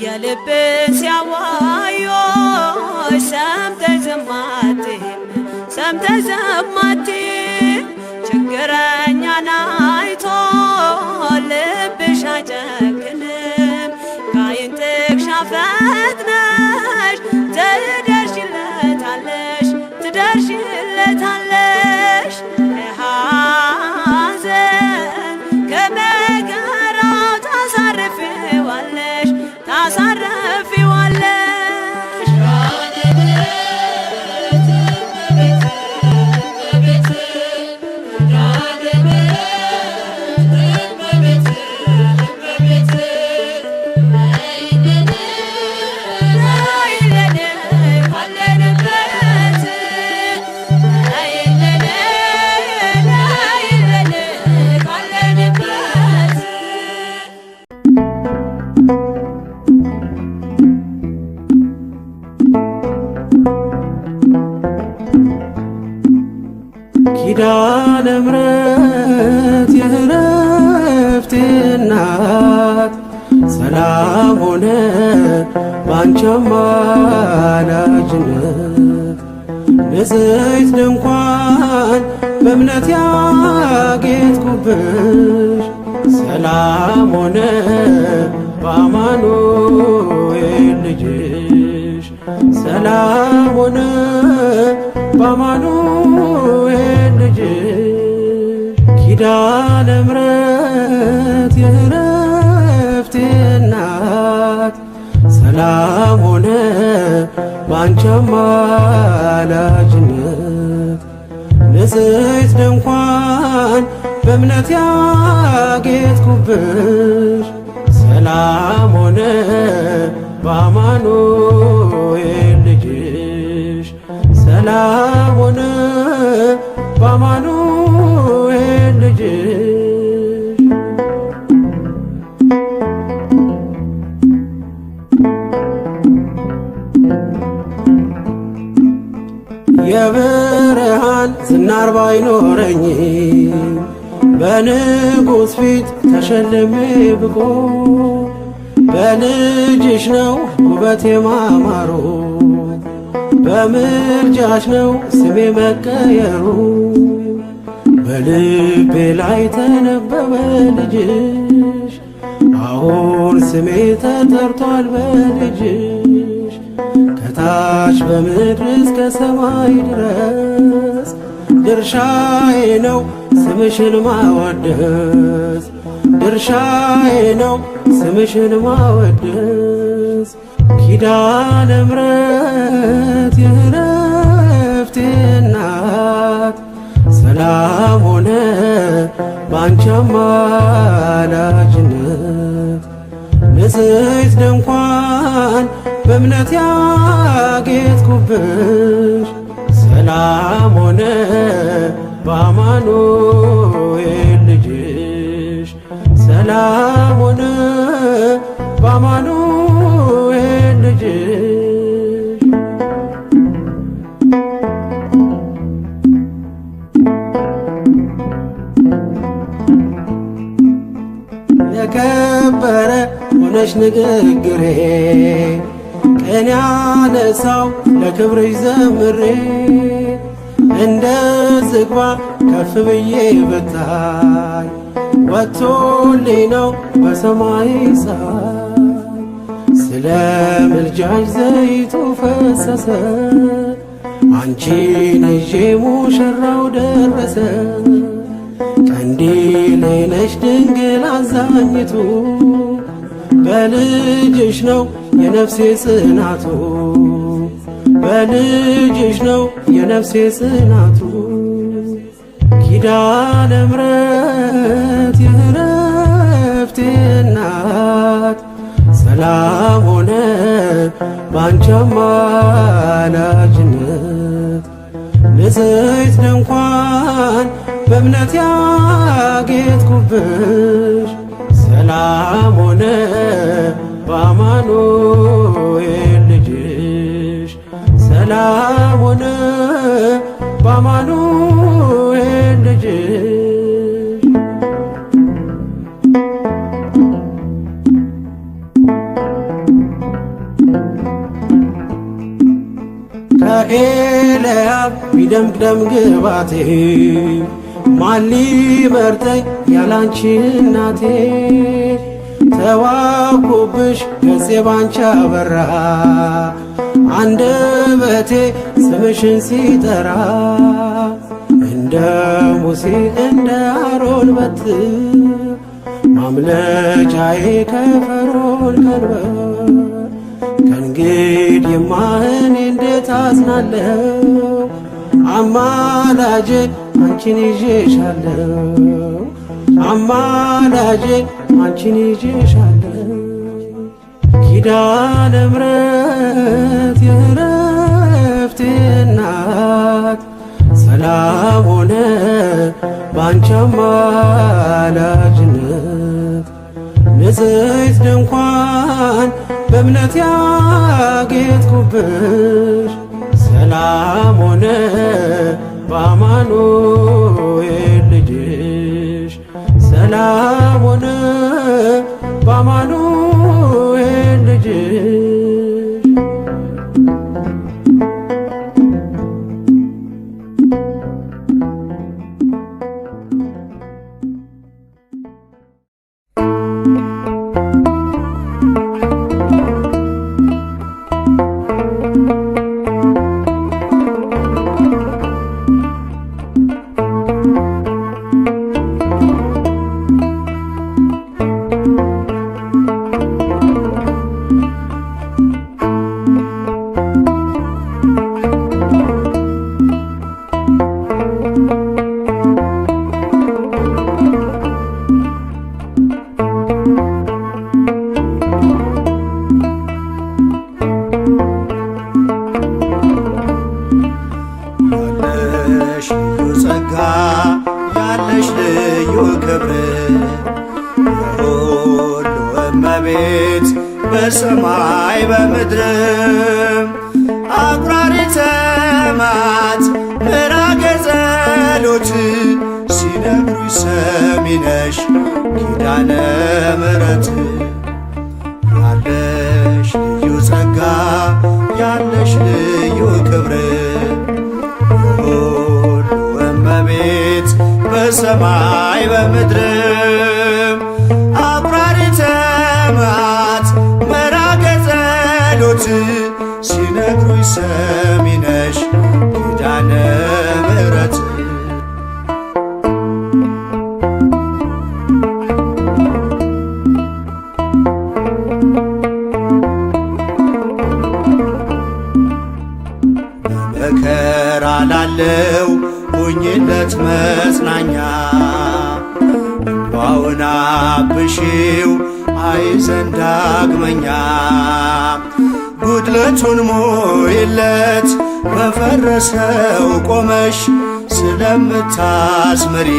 የልብን ሲያዋዮሽ ሰምተሽ ዝም አትይም ችግረኛን አይቶ ልብሽ አይጨክንም ከዓይን ጥቅሻ ፈጥነሽ ትደርሽለታለሽ ከሐዘን ከመከራው ታሳርፊዋለሽ ኪዳነ ምሕረት የዕረፍቴ እናት ሰላም ሆነ ባንቺ አማላጅነት ንጽሕት ድንኳን በእምነት ያጌጥኩብሽ ሰላም ሆነ በአማኑኤል ልጅሽ ሰላም ሆነ በአማኑኤል ልጅሽ ኪዳነ ምሕረት የዕረፍቴ እናት ሰላም ሆነ ባንቺ አማላጅነት ንጽሕት ድንኳን በእምነት ያጌጥኩብሽ ሰላም ሆነ በአማኑኤል ልጅሽ ሰላም ሆነ በአማኑኤል ልጅሽ የብርሃን ዝናር ባይኖረኝ በንጉሥ ፊት ተሸልሜ ብቆ በልጅሽ ነው ውበቴ ማማሩ በምልጃሽ ነው ስሜ መቀየሩ በልቤ ላይ ተነበበ ልጅሽ አሁን ስሜ ተጠርቷል በልጅሽ ከታች በምድር እስከ ሰማይ ድረስ ድርሻዬ ነው ስምሽን ማወደስ ድርሻዬ ነው ስምሽን ማወደስ ኪዳነ ምሕረት የዕረፍቴ እናት ሰላም ሆነ ባንቺ አማላጅነት ንጽሕት ድንኳን በእምነት ያጌጥኩብሽ ሰላም ሆነ በአማኑኤል ልጅሽ ሰላም ሆነ በአማኑኤል ልጅሽ የከበረ ሆነሽ ንግግሬ ቅኔ ያነሳው ለክብርሽ ዘምሬ እንደ ዝግባ ከፍ ብዬ ብታይ ወጥቶልኝ ነው በሰማይ ፀሐይ ስለ ምልጃሽ ዘይቱ ፈሰሰ አንቺን ይዤ ሙሽራው ደረሰ ቀንዲሌ ነሽ ድንግል አዛኝቱ በልጅሽ ነው የነፍሴ ጽናቱ በልጅሽ ነው የነፍሴ ጽናቱ ኪዳነ ምሕረት የዕረፍቴ እናት ሰላም ሆነ ባንቺ አማላጅነት ንጽሕት ድንኳን በእምነት ያጌጥኩብሽ ሰላም ሆነ በአማኑኤል ልጅሽ ሰላም ሆነ በአማኑኤል ልጅሽ ከኤልያብ ቢደምቅደም ግባቴ ማን ሊመርጠኝ ያላንቺ እናቴ ተዋብኩብሽ ገጼ ባንቺ አበራ አንደበቴ ስምሽን ሲጠራ እንደ ሙሴ እንደ አሮን በትር ማምለጫዬ ከፈርዖን ቀንበር ከእንግዲህማ እኔ እንዴት አዝናለሁ አማላጄ አንቺን ይዤሻለሁ አማላጄ አንቺን ይዤሻለሁ ኪዳነ ምሕረት የዕረፍቴ እናት ሰላም ሆነ ባንቺ አማላጅነት ንጽሕት ድንኳን በእምነት ያጌጥኩብሽ ሰላም ሆነ በአማኑኤል ልጅሽ ሰላም ሆነ ያለሽ ልዩ ጸጋ ያለሽ ልዩ ክብር የሁሉ እመቤት በሰማይ በምድርም አቁራሪተ መዓት ምራገ ጸሎት ሲነግሩኝ ሰሚ ነሽ ኪዳነ ምሕረት ያለሽ ልዩ ጸጋ ያለሽ ልዩ ክብር የሁሉ እመቤት በሰማይ በምድርም አቁራሪተ መዓት ምራገ ጸሎት ሲነግሩኝ ሰሚ ነሽ ኪዳነ ምሕረት በመከራ ላለው ሁኝለት መጽናኛ እንባውን አብሺው አይዘን ዳግመኛ ጉድለቱን ሞይለት በፈረሰው ቆመሽ ስለምታስምሪ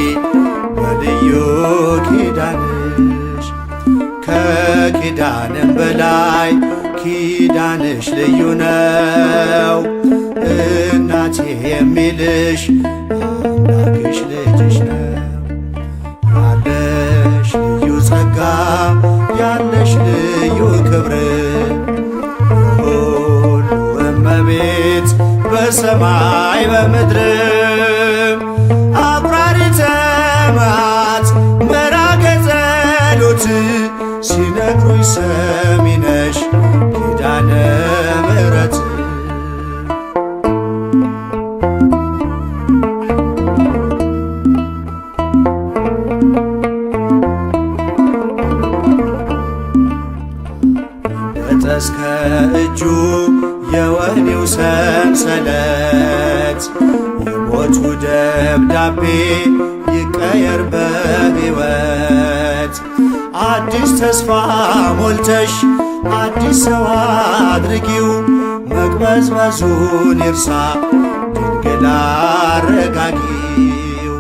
በልዩ ኪዳንሽ ከኪዳንም በላይ ኪዳንሽ ልዩ ነው እናቴ የሚልሽ አምላክሽ ልጅሽ ነው ያለሽ ልዩ ጸጋ ያለሽ ልዩ ክብር የሁሉ እመቤት በሰማይ በምድርም አቁራሪተ መዓት ምራገ ጸሎት ሲነግሩኝ ሰሚ ነሽ ኪዳነ ምሕረት እስከ እጁ የወህኒው ሰንሰለት የሞቱ ደብዳቤ ይቀየር በሕይወት አዲስ ተስፋ ሞልተሽ አዲስ ሰው አድርጊው መቅበዝበዙን ይርሳ ድንግል አረጋጊው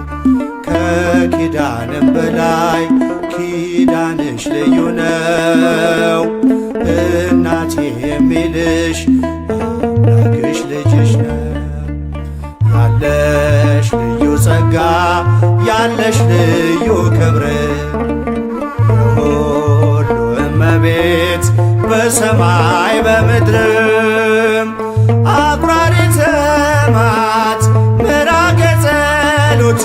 ከኪዳንም በላይ ኪዳንሽ ልዩ ነው እናቴ የሚልሽ አምላክሽ ልጅሽ ነው ያለሽ ልዩ ጸጋ ያለሽ ልዩ ክብር የሁሉ እመቤት በሰማይ በምድርም አቁራሪተ መዓት ምራገ ጸሎት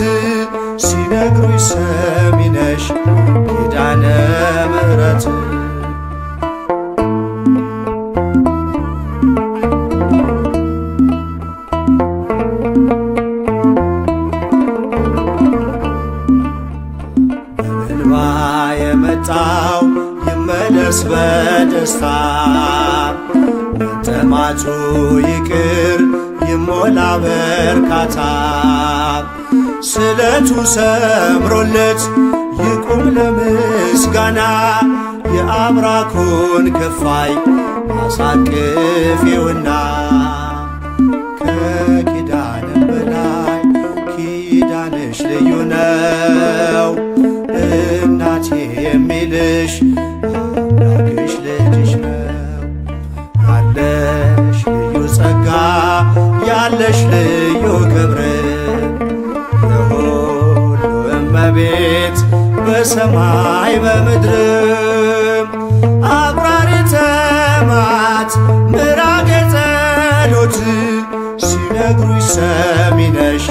ሲነግሩኝ ሰሚ ነሽ ኪዳነ ምሕረት የመጣው ይመለስ በደስታ መጠማቱ ይቅር ይሞላ በርካታ ስለቱ ሰምሮለት ይቁም ለምስጋና የአብራኩን ክፋይ አሳቅፊውና ከኪዳንም በላይ ኪዳንሽ ልዩ ነው እናቴ የሚልሽ አምላክሽ ልጅሽ ነው ያለሽ ልዩ ጸጋ ያለሽ ልዩ ክብር የሁሉ እመቤት በሰማይ በምድርም አቁራሪተ መዓት ምራገ ጸሎት ሲነግሩኝ ሰሚ ነሽ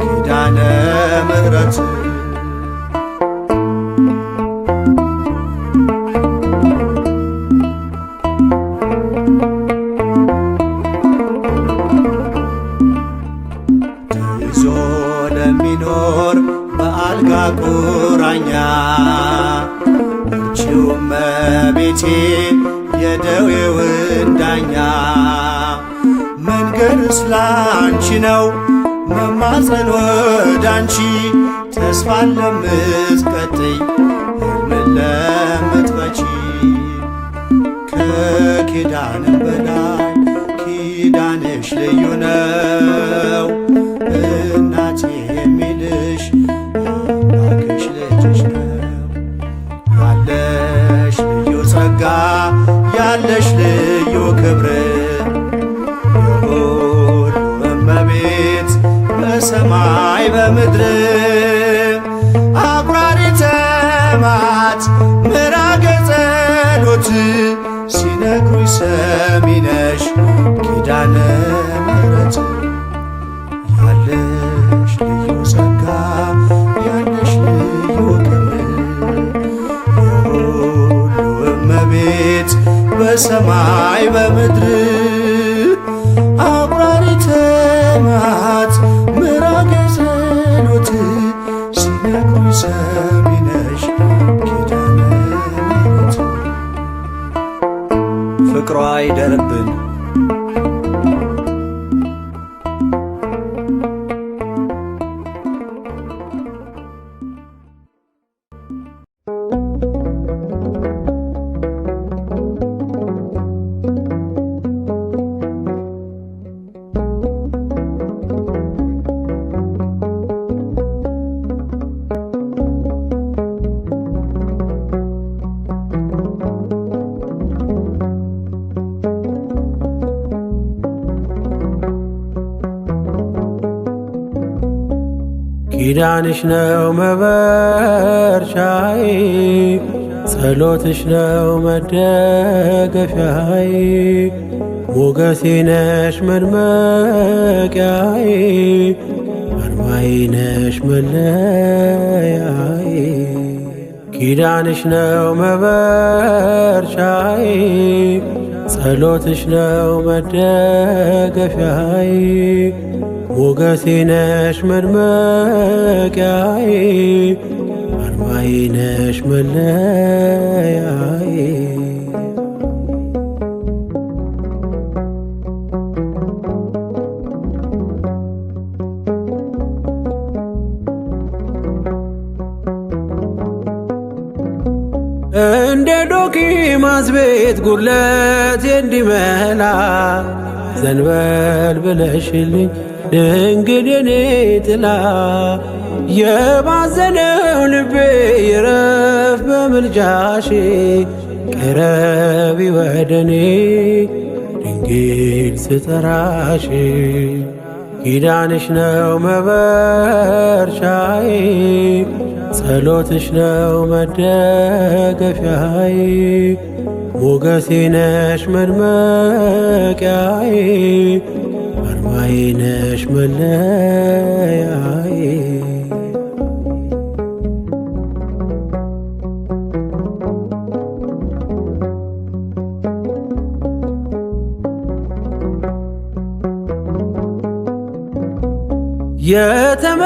ኪዳነ ምሕረት ለሚኖር በአልጋ ቁራኛ እርቺው እመቤቴ የደዌውን ዳኛ መንገድስ ላንቺ ነው መማፀን ወዳንቺ ተስፋን ለምትቀጥይ ሕልምን ለምትፈቺ ከኪዳንም በላይ ኪዳንሽ ልዩ ነው በሰማይ በምድር አቁራሪተ መዓት ምራገ ጸሎት ሲነግሩኝ ሰሚ ነሽ ኪዳነ ምሕረት ያለሽ ልዩ ጸጋ ያለሽ ልዩ ክብር የሁሉ እመቤት በሰማይ በምድር አቁራሪተ መዓት ምራገ ጸሎት ሲነግሩኝ ሰሚ ነሽ ኪዳነ ምሕረት ፍቅሯ ይደርብን ኪዳንሽ ነው መበርቻዬ ጸሎትሽ ነው መደገፊያዬ ሞገሴ ነሽ መድመቂያዬ አርማዬ ነሽ መለያዬ ኪዳንሽ ነው መበርቻዬ ጸሎትሽ ነው መደገፊያዬ ሞገሴ ነሽ መድመቂያዬ አርማዬ ነሽ መለያዬ እንደ ዶኪማስ ቤት ጉድለቴ እንዲመላ ዘንበል ብለሽልኝ ድንግል የኔ ጥላ የባዘነው ልቤ ይረፍ በምልጃሽ ቅረቢ ወደኔ ድንግል ስጠራሽ ኪዳንሽ ነው መበርቻዬ ጸሎትሽ ነው መደገፊያዬ ሞገሴ ነሽ መድመቂያዬ አርማዬ ነሽ መለያዬ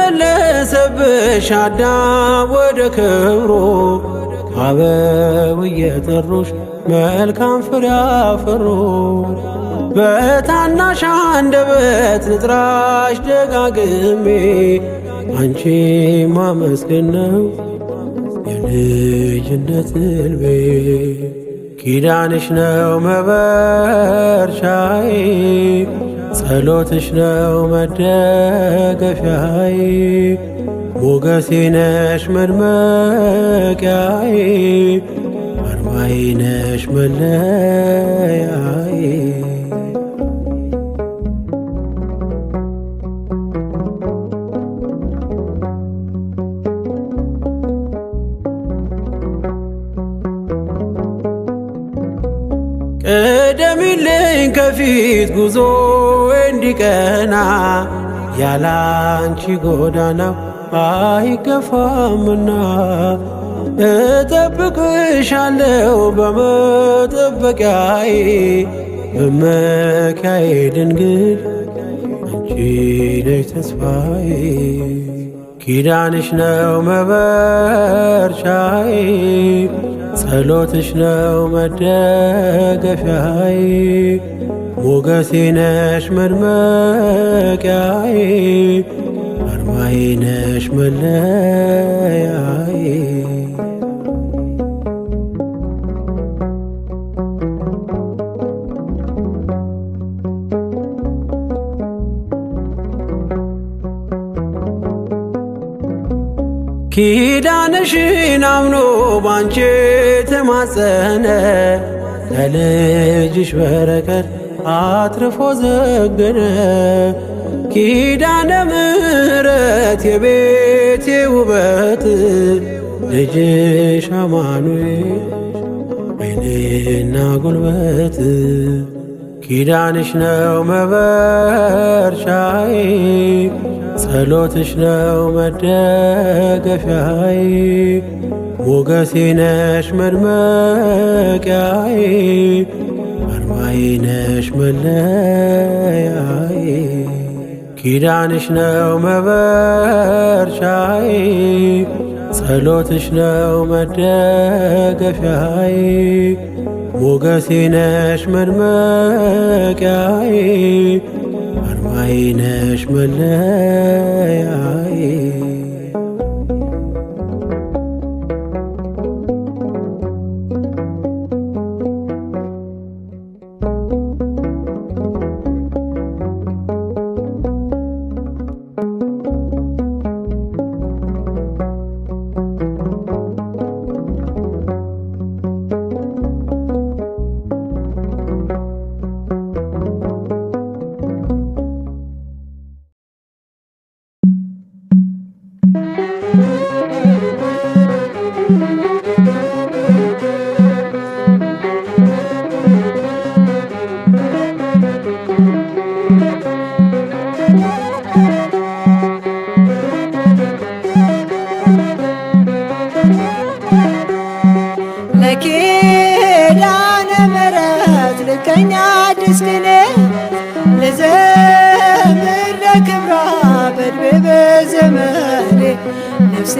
የተመለሰብሽ አዳም ወደ ክብሩ አበው እየጠሩሽ መልካም ፍሬ አፈሩ በታናሽ አንደበት ልጥራሽ ደጋግሜ አንቺ ማመስገን ነው የልጅነት ሕልሜ ኪዳንሽ ነው መበርቻዬ ጸሎትሽ ነው መደገፊያዬ ሞገሴ ነሽ መድመቂያዬ አርማዬ ነሽ መለያዬ ቅደሚልኝ ከፊት ጉዞ እንዲቀና ያላንቺ ጎዳናው አይገፋምና እጠብቅሻለሁ በመጠበቂያዬ መመኪያዬ ድንግል አንቺ ነሽ ተስፋዬ ኪዳንሽ ነው መበርቻዬ ጸሎትሽ ነው መደገፊያዬ ሞገሴ ነሽ መድመቂያዬ አርማዬ ነሽ መለያዬ ኪዳንሽን አምኖ ባንቺ ተማጸነ ለልጅሽ በረከት አትርፎ ዘገነ ኪዳነ ምሕረት የቤቴ ውበት ልጅሽ አማኑኤል ኃይሌና ጉልበት ኪዳንሽ ነው መበርቻዬ ጸሎትሽ ነው መደገፊያዬ ሞገሴ ነሽ መድመቂያዬ አርማዬ ነሽ መለያዬ ኪዳንሽ ነው መበርቻዬ ጸሎትሽ ነው መደገፊያዬ ሞገሴ ነሽ መድመቂያዬ አርማዬ ነሽ መለያዬ ለኪዳነ ምሕረት ልከኛ አዲስ ቅኔ ልዘምር ለክብሯ በዕድሜ በዘመኔ ነፍሴ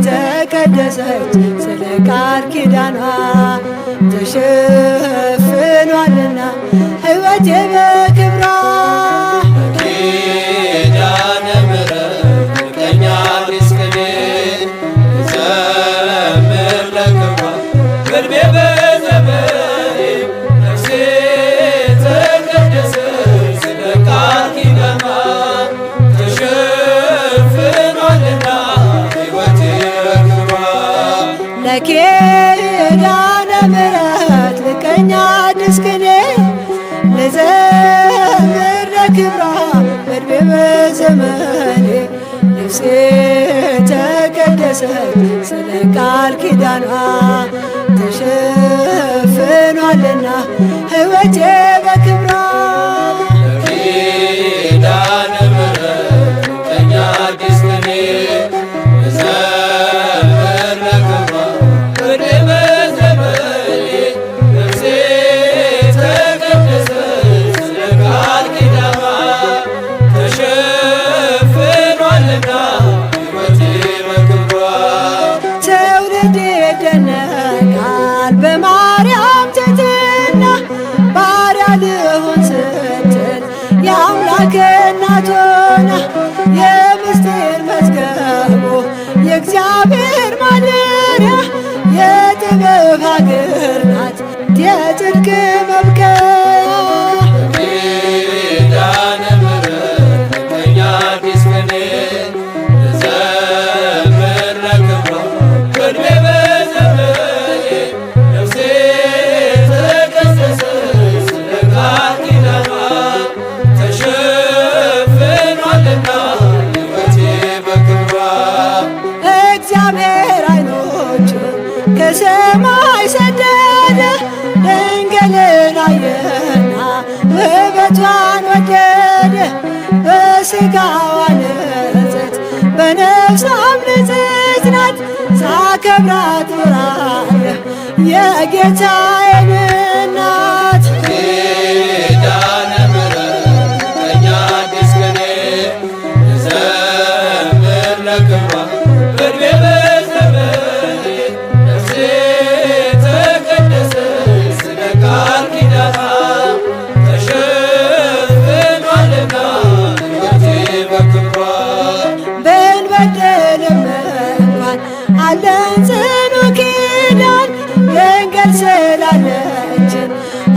ተቀደሰች ስለ ቃል ኪዳኗ ተሸፍኗልና ሕይወቴ በክብሯ ኪዳነ ምሕረት ልከኛ አዲስ ቅኔ ልዘምር ለክብሯ በዕድሜ በዘመኔ ነፍሴ ተቀደሰች ስለ ቃል ኪዳኗ ተሸፍኗልና ሕይወቴ በክብሯ ለኪዳነ ምሕረት ልከኛ አዲስ ቅኔ ልዘምር ለክብሯ በዕድሜ በዘመኔ ነፍሴ ተቀደሰች ስለ ቃል ኪዳኗ ተሸፍኗልና ሕይወቴ በክብሯ ኪዳነ ምሕረት ልከኛ አዲስ ቅኔ ልዘምር ለክብሯ በዕድሜ በዘመኔ ነፍሴ ተቀደሰች ስለ ቃል ኪዳኗ ተሸፍኗልና ሕይወቴ በክብሯ ትውልድ ይደነቃል በማርያም ትሕትና ባሪያ ልሆን ስትል የአምላክ እናት ሆና የምስጢር መዝገቡ የእግዚአብሔር ማደሪያ የጥበብ ሀገር ናት የጽድቅ መብቀያ ኪዳነ ምሕረት ልከኛ አዲስ ቅኔ ልዘምር ለክብሯ በዕድሜ በዘመኔ ነፍሴ ተቀደሰች ስለ ቃል ኪዳኗ ተሸፍኗልና ሕይወቴ በክብሯ እግዚአብሔር ዓይኖቹን ከሰማይ ሰደደ ድንግልን አየና ውበቷን ወደደ በሥጋዋ ንጽሕት በነፍሷም ንጽሕት ናት ሳከብራት ኖራለሁ የጌታዬን እናት ኪዳነ ምሕረት ልከኛ አዲስ ቅኔ ልዘምር ለክብሯ በዕድሜ በዘመኔ ነፍሴ ተቀደሰች ስለ ቃል ኪዳኗ ተሸፍኗልና ሕይወቴ በክብሯ ብንበድልም እንኳን አለን ጽኑ ኪዳን ድንግል ስላለችን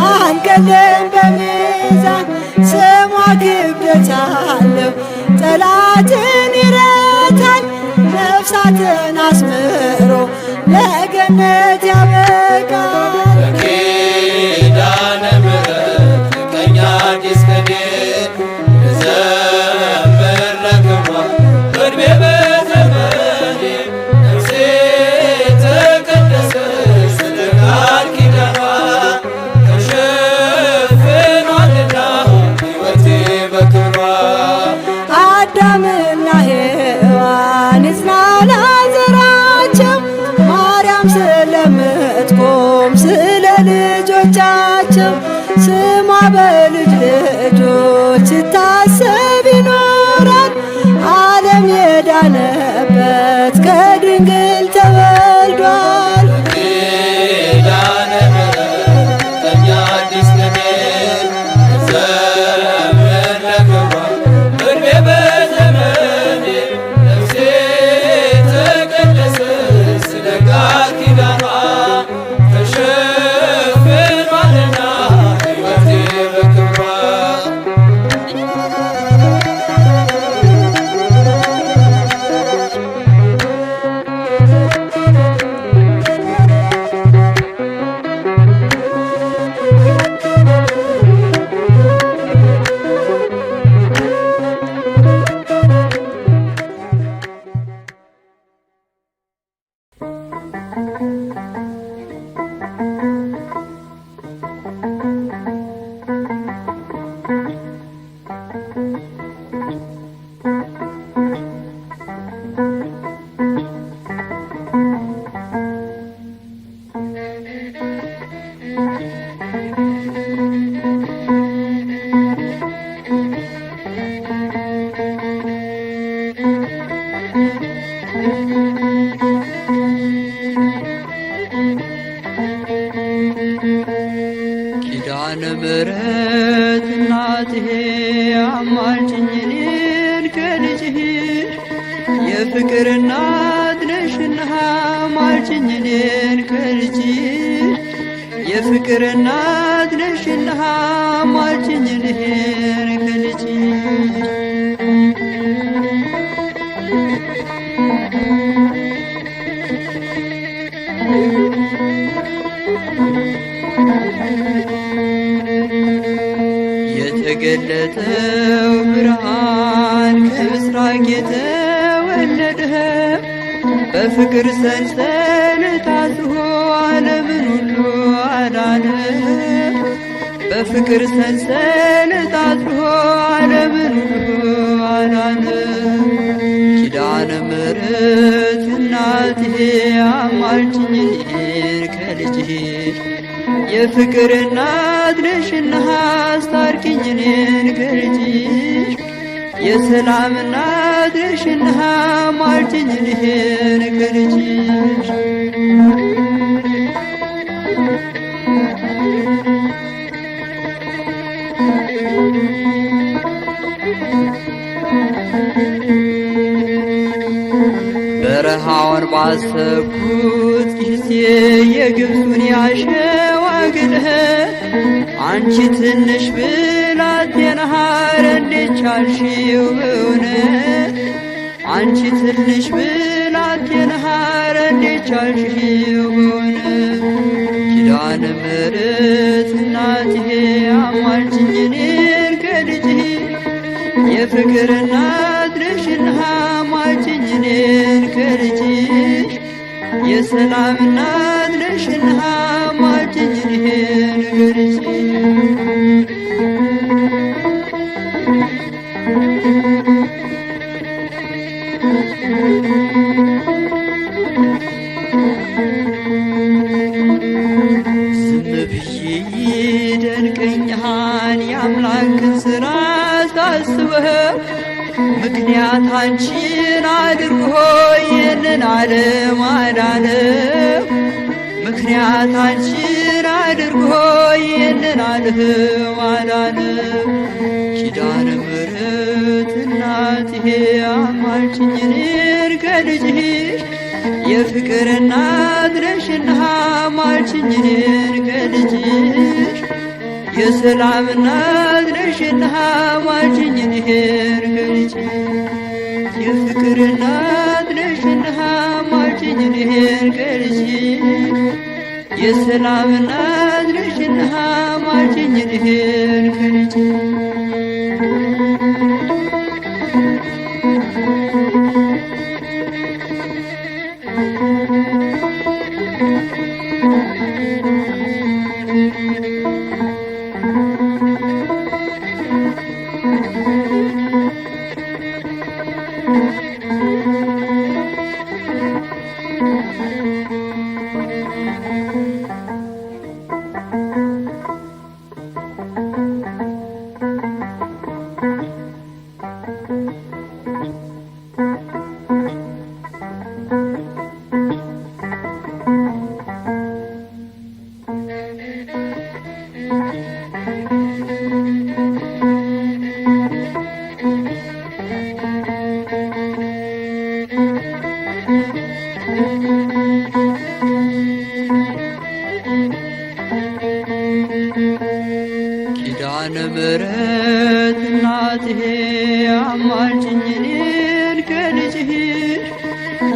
አንገድልም በሚዛን ስሟ ክብደት አለው ጠላትን ይረታል ነፍሳትን አስምሮ ለገነት ያበቃል ኪዳነ ምሕረት ልከኛ አዲስ ቅኔ ልዘምር ሔዋን ይጽናና ዘራቸው ማርያም ስለምትቆም ስለ ልጆቻቸው ስሟ በልጅ ልጆች ሲታሰብ ይኖራል። ዓለም የዳነበት ከድንግል ተወልዷል። ኪዳነ ምሕረት ለእኛ አዲስ ቅኔ ዘምር ለክብሯ እድሜ በዘመኔ ነፍሴ ተቀደሰች ስለ ቃል ኪዳኗ ተሸፍኗልና ሕይወቴ በክብሯ ኪዳነ ምሕረት እናትሄ አማልጅኝ እኔን ከልጅህ የፍቅር እናት ነሽና አማልጅኝ እኔን ከልጅህ የፍቅር እናት ነሽና አማልጅኝ እኔን ከልጅህ የተገለጠው ብርሃን ከምስራቅ የተወለደ በፍቅር ሰንሰለት ታስሮ ዓለምን ሁሉ አዳነ። በፍቅር ሰንሰለት ታስሮ ዓለምን ሁሉ አዳነ። ኪዳነ ምሕረት እናትሄ አማልጅኝ እኔን ከልጅሽ የፍቅር እናት ነሽና አስታርቂኝ እኔን ከልጅሽ የሰላም እናት ነሽና አማልጅኝ እኔን ከልጅሽ በረሃውን ባሰብኩት ጊዜ የግብፁን ያሸዋ ግልህ አንቺ ትንሽ ብላቴና እንዴት ቻልሽው በእውነት አንቺ ትንሽ ብላቴና እንዴት ቻልሽው በእውነት ኪዳነ ምሕረት እናትሄ አማልጅኝ እኔን ከልጅህ የፍቅር እናት ነሽና አማልጅኝ እኔን ከልጅሽ የሰላም እናት ነሽና አማልጅኝ እኔን ከልጅሽ ዝም ብዬ ይደንቀኛል የአምላክን ሥራ ሳስበህ ምክንያት አንቺን አድርጎ ይህንን ዓለም አዳነ። ምክንያት አንቺን አድርጎ ይህንን ዓለም አዳነ። ኪዳነ ምሕረት እናትሄ አማልጅኝ እኔን ከልጅሽ የፍቅር እናት ነሽና አማልጅኝ እኔን ከልጅሽ የሰላም እናት ነሽና አማልጅኝ እኔን ከልጅሽ የፍቅር እናት ነሽና አማልጅኝ እኔን ከልጅሽ የሰላም እናት ነሽና አማልጅኝ እኔን ከልጅሽ Thank you.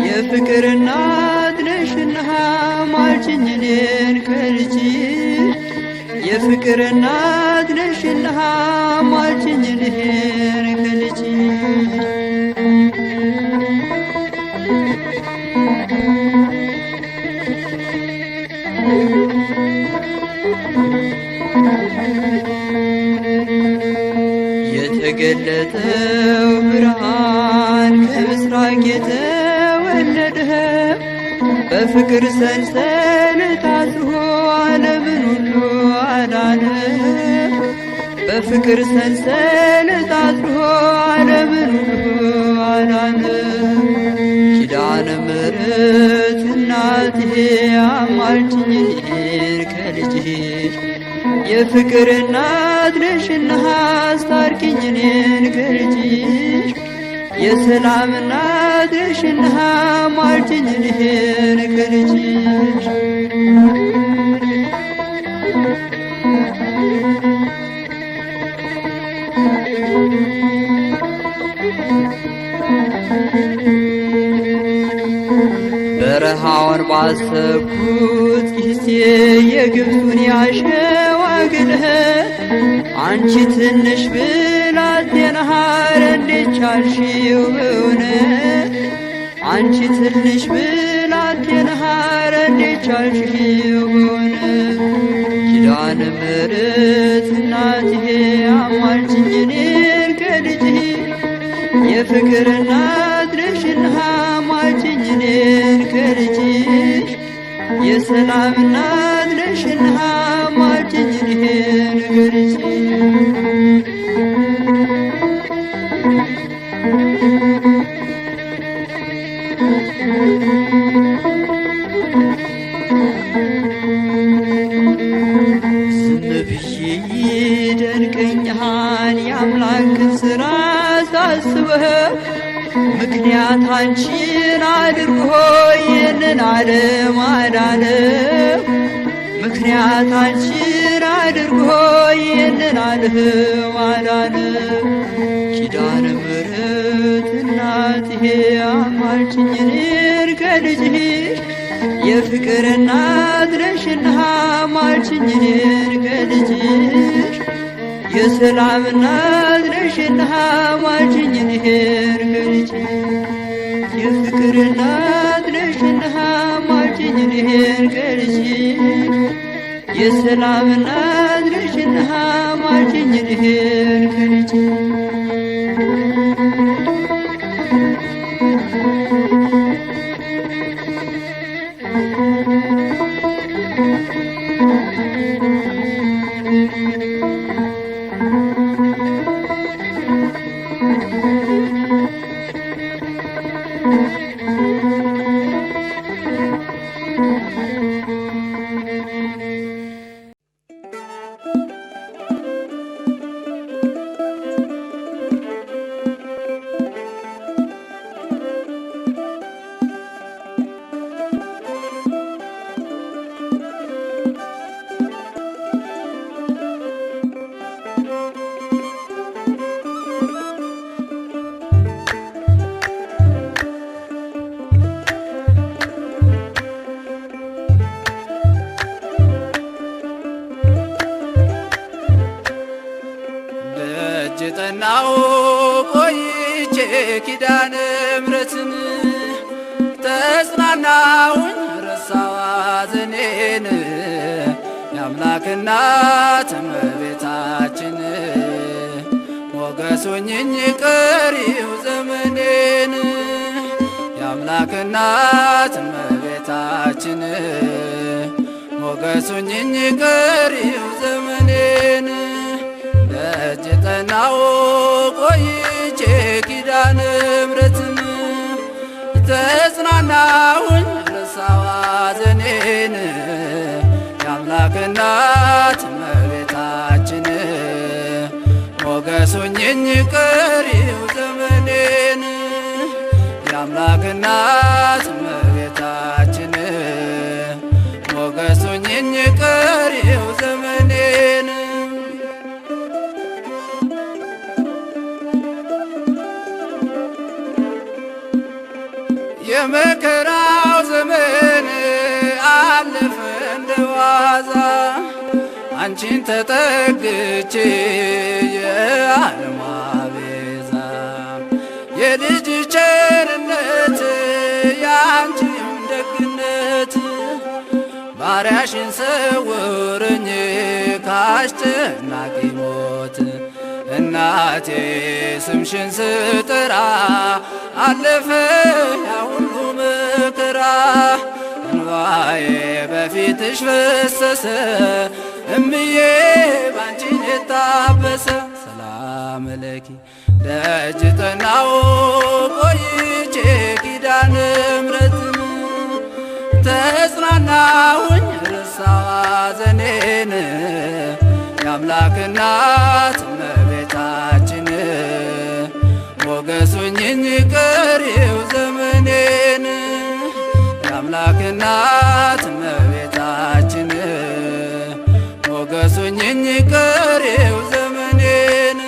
የፍቅር እናት ነሽና ማልጅኝ እኔን ከልጅሽ የፍቅር እናት ነሽና ማልጅኝ እኔን ከልጅሽ የተገለጠው ብርሃን ከምስራቅ የተወለደ በፍቅር ሰንሰለት አስሮ ዓለምን ሁሉ አዳነ በፍቅር ሰንሰለት አስሮ ዓለምን ሁሉ አዳነ ኪዳነ ምሕረት እናቴ አማልጅኝ እኔን ከልጅሽ የፍቅር እናት ነሽና አስታርቂኝ እኔን ከልጅሽ የሰላም እናት ነሽና አማልጅኝ እኔን ከልጅሽ በረሃውን ባሰብኩት ጊዜ የግብፁን ያሸዋ ግልህት አንቺ ትንሽ ብላቴና ሐር እንዴት ቻልሽው በእውነት አንቺ ትንሽ ብላቴና ሐር እንዴት ቻልሽው በእውነት ኪዳነ ምሕረት እናቴ አማልጅኝ እኔን ከልጅሽ የፍቅር እናት ነሽና አማልጅኝ እኔን ከልጅሽ የሰላም እናት ነሽና አማልጅኝ እኔን ከልጅሽ ዝም ብዬ ይደንቀኛል የአምላክን ሥራ ሳስበው ምክንያት አንቺን አድርጎ ይህንን ዓለም አዳነ ምክንያት አንቺን አድርጎ ይህንን ዓለም አዳነ ኪዳነ ምሕረት እናቴ አማልጅኝ እኔን ከልጅሽ የፍቅር እናት ነሽና አማልጅኝ እኔን ከልጅሽ የሰላም እናት ነሽና አማልጅኝ እኔን ከልጅሽ የፍቅር እናት ነሽና አማልጅኝ እኔን ከልጅሽ የሰላም እናት ነሽና አማልጅኝ እኔን ከልጅሽ ጠናው ቆይቼ ኪዳነ ምሕረትን ተጽናናሁኝ ረሳሁ ሐዘኔን የአምላክ እናት እመቤታችን ሞገስ ሆኜኝ ቀሪው ዘመኔን የአምላክ እናት እመቤታችን ሞገስ ሆኜኝ ቀሪው ዘመኔን ደጅ ጠናሁ ቆይቼ ኪዳነ ምሕረትን ተጽናናሁኝ ረሳሁ ሐዘኔን የአምላክ እናት እመቤታችን ሞገስ ሆኜኝ ቀሪው ዘመኔን የአምላክ እናት እመቤታችን ሞገስ ሆኜኝ ቀሪው ዘመኔን የመከራው ዘመን አለፈ እንደ ዋዛ አንቺን ተጠግቼ የዓለም ቤዛ የልጅ ቸርነት ያንቺም ደግነት ባሪያሽን ሰውርኝ ካስጨናቂ ሞት እናቴ ስምሽን ስጠራ አለፈ ያ ሁሉ መከራ እንባዬ በፊትሽ ፈሰሰ እምዬ ባንቺን የታበሰ ሰላም ለኪ ደጅ ጠናው ቆይቼ ኪዳነ ምሕረትን ተጽናናሁኝ ረሳሁ ሐዘኔን የአምላክ እናት እመቤታችን ሞገሱኝኝ ቀሪው ዘመኔን የአምላክ እናት እመቤታችን ሞገሱኝኝ ቀሪው ዘመኔን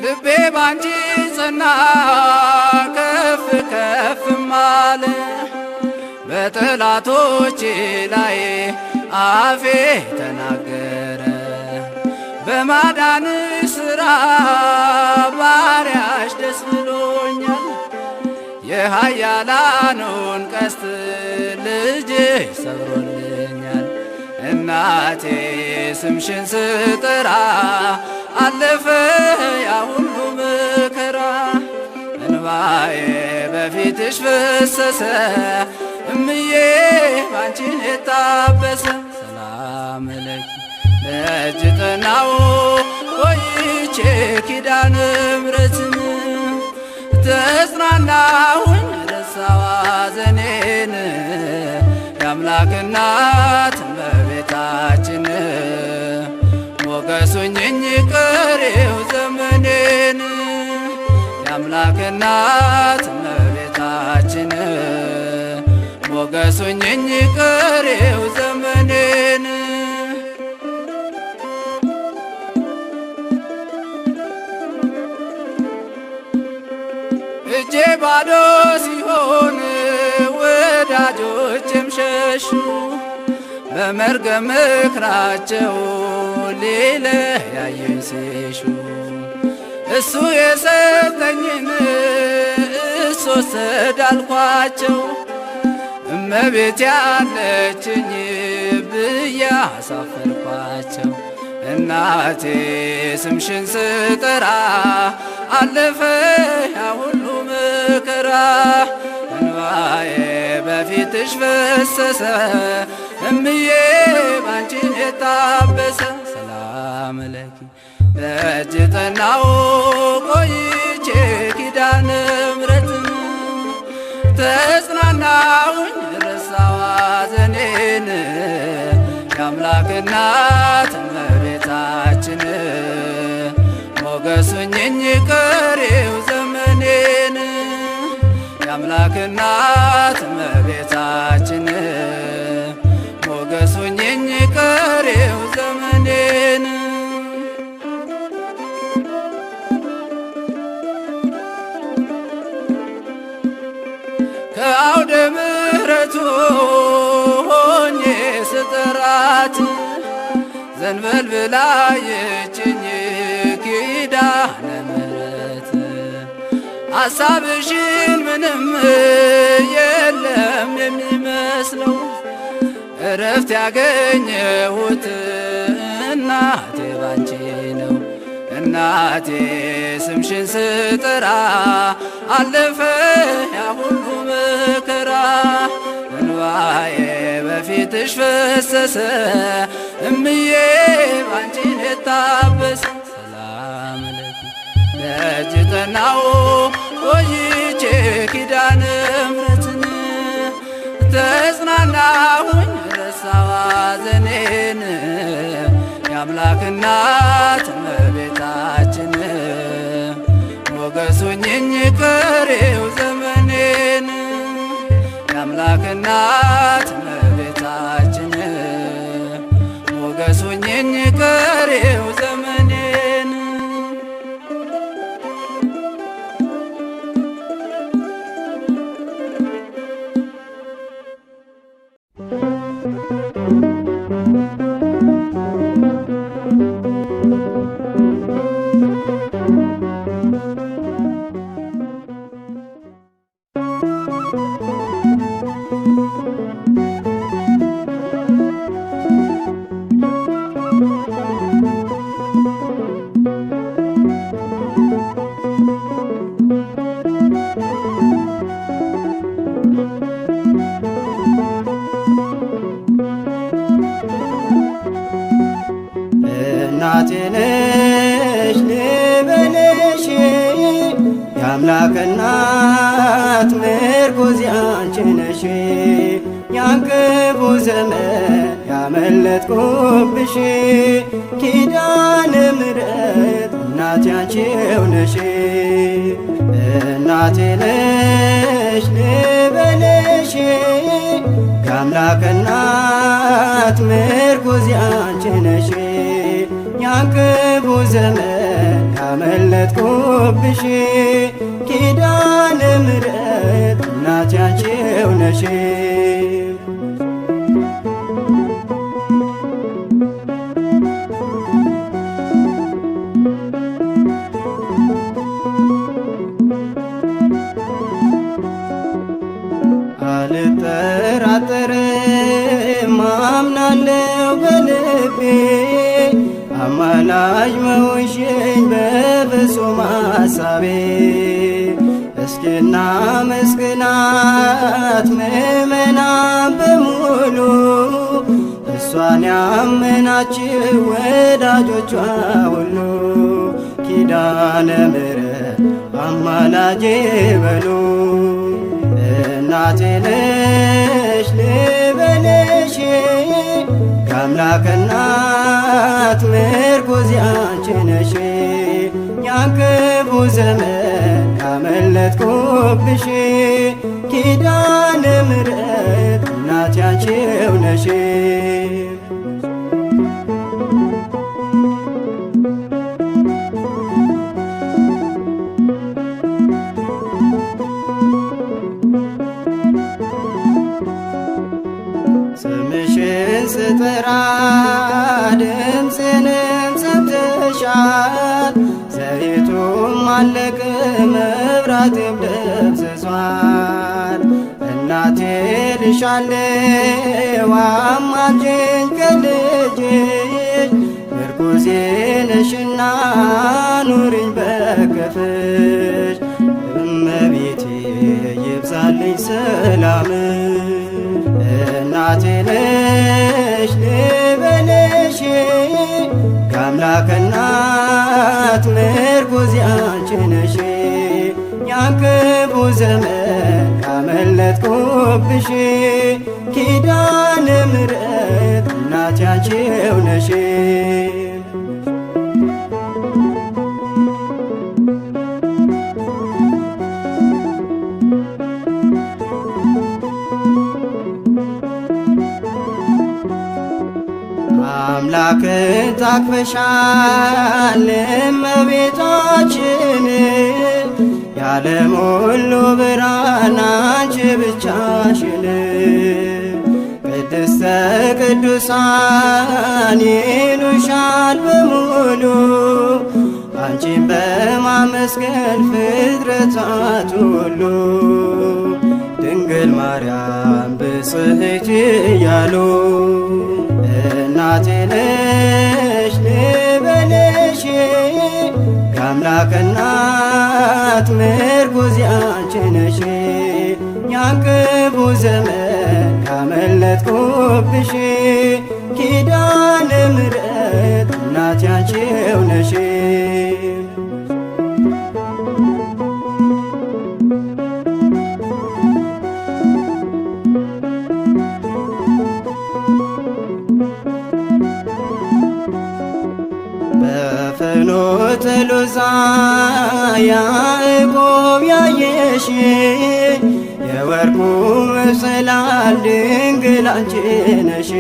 ልቤ ባንቺ ጸና ከፍ ከፍም አለ በጠላቶቼ ላይ አፌ ተናገረ በማዳን ሥራ ባሪያሽ ደስ ብሎኛል የኃያላኑን ቀስት ልጅ ሰብሮልኛል እናቴ ስምሽን ስጠራ አለፈ ያ ሁሉ መከራ እንባዬ በፊትሽ ፈሰሰ እምዬ ባንቺን የታበሰ ሰላም ለኪ ደጅ ጠናው ቆይቼ ኪዳነ ምሕረትን ተጽናናሁኝ ረሳሁ ሐዘኔን የአምላክ እናት እመቤታችን ሞገሱኝኝ ቀሪው ዘመኔን የአምላክ እናት እመቤታችን ሞገሱኝኝ ቀሪው ዘመኔን እጄ ባዶ ሲሆን ወዳጆቼም ሸሹ በመርገም ምክራቸው ሊለያዩኝ ሲሹ እሱ የሰጠኝን እሱ ወሰደ አልኳቸው እመቤት ያለችኝ ብዬ አሳፈርኳቸው እናቴ ስምሽን ስጠራ አለፈ ያ ሁሉ መከራ እንባዬ በፊትሽ ፈሰሰ እምዬ ባንቺን የታበሰ ሰላም ለኪ ደጅ ጠናው ቆይቼ ኪዳነ ምሕረትን ተጽናናሁኝ ረሳሁ ሐዘኔን የአምላክ እናት እመቤታችን ሞገሱኝኝ ቀሪው ዘመኔን የአምላክ እናት እመቤታችን ሞገሱኝኝ ቀሪው ዘመኔን ከአውደ ምሕረቱ ሆኜ ስጠራት ዘንበል ብላ የችኝ ኪዳነ ምሕረት ሐሳብሽን ምንም የለም የሚመስለው እረፍት ያገኘሁት እናቴ ባንቺ ነው እናቴ ስምሽን ስጠራ አለፈ ያ ሁሉ መከራ እንባዬ በፊትሽ ፈሰሰ እምዬ ባንቺን የታበሰ ሰላም ለኪ ደጅ ጠናው ቆይቼ ኪዳነ ምሕረትን ተጽናናሁኝ ረሳሁ ሐዘኔን የአምላክ እናት እመቤታችን ሞገሱኝኝ ቀሪው ዘመኔን የአምላክ እናት እመቤታችን ሞገሱኝኝ ቀሪው ዘመኔን እናቴ ነሽ ልበልሽ የአምላክ እናት ምርኩዝ አንቺ ነሽ ያን ክፉ ዘመን ያመለጥኩብሽ ኪዳነ ምሕረት እናቴ አንቺው ነሽ እናቴ ነሽ ልበልሽ የአምላክ እናት ምርኩዝ አንቺ ነሽ ያን ክፉ ዘመን ያመለጥኩብሽ ኪዳነ ምሕረት እናቴ አንቺው ነሽ አልጠራጠርም አምናለሁ በልቤ አማላጅ መሆንሽን በፍጹም ሐሳቤ እስኪና መስግናት ምእመናን በሙሉ እሷን ያመናችሁ ወዳጆቿ ሁሉ ኪዳነ ምሕረት አማላጄ በሉ እናቴ ነሽ ልበልሽ የአምላክ እናት ምርኩዝ አንቺ ነሽ ያን ክፉ ዘመን ያመለጥኩብሽ ኪዳነ ምሕረት እናቴ አንቺው ነሽ ስምሽን ስጠራ ድምፄንም ሰምተሻል ዘይቱም አለቀ መብራቴም ደብዝዟል እናቴ ልሻለሁ አማልጅኝ ከልጅሽ ምርኩዜ ነሽና ኑሪኝ በክፍሽ እመቤቴ ይብዛልኝ ሰላምሽ እናቴ ነሽ ልበልሽ የአምላክ እናት ምርኩዝ አንቺ ነሽ ያን ክፉ ዘመን ያመለጥኩብሽ ኪዳነ ምሕረት እናቴ አንቺው ነሽ አምላክን ታቅፈሻል እመቤታችን የዓለም ሁሉ ብርሃን አንቺ ብቻሽን ቅድስተ ቅዱሳን ይሉሻል በሙሉ አንቺን በማመስገን ፍጥረታት ሁሉ ድንግል ማርያም ብፅዕት እያሉ እናቴ ነሽ ልበልሽ የአምላክ እናት ምርኩዝ አንቺ ነሽ ያን ክፉ ዘመን ያመለጥኩብሽ ኪዳነ ምሕረት እናቴ አንቺው ነሽ በፍኖተ ሎዛ ያዕቆብ ያየሽ የወርቁ መሰላል ድንግል አንቺ ነሽ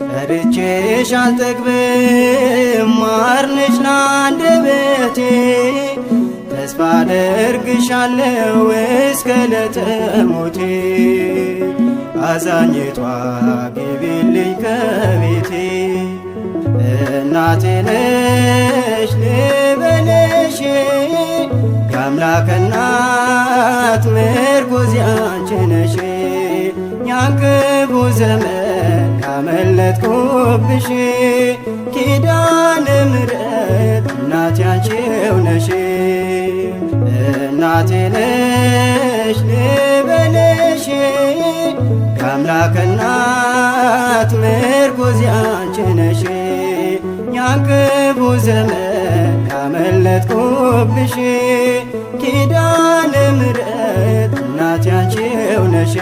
ፈርቼሽ አልጠግብም ማር ነሽ ለአንደበቴ ተስፋ አደርግሻለሁ እስከ ዕለተ ሞቴ አዛኝቷ ግቢልኝ ከቤቴ እናቴ ነሽ ልበልሽ የአምላክ እናት ምርኩዝ አንቺ ነሽ ያን ክፉ ዘመን ያመለጥኩብሽ ኪዳነ ምሕረት እናቴ አንቺው ነሽ እናቴ ነሽ ልበልሽ የአምላክ እናት ምርኩዝ አንቺ ነሽ ያን ክፉ ዘመን ያመለጥኩብሽ ኪዳነ ምሕረት እናቴ አንቺው ነሽ።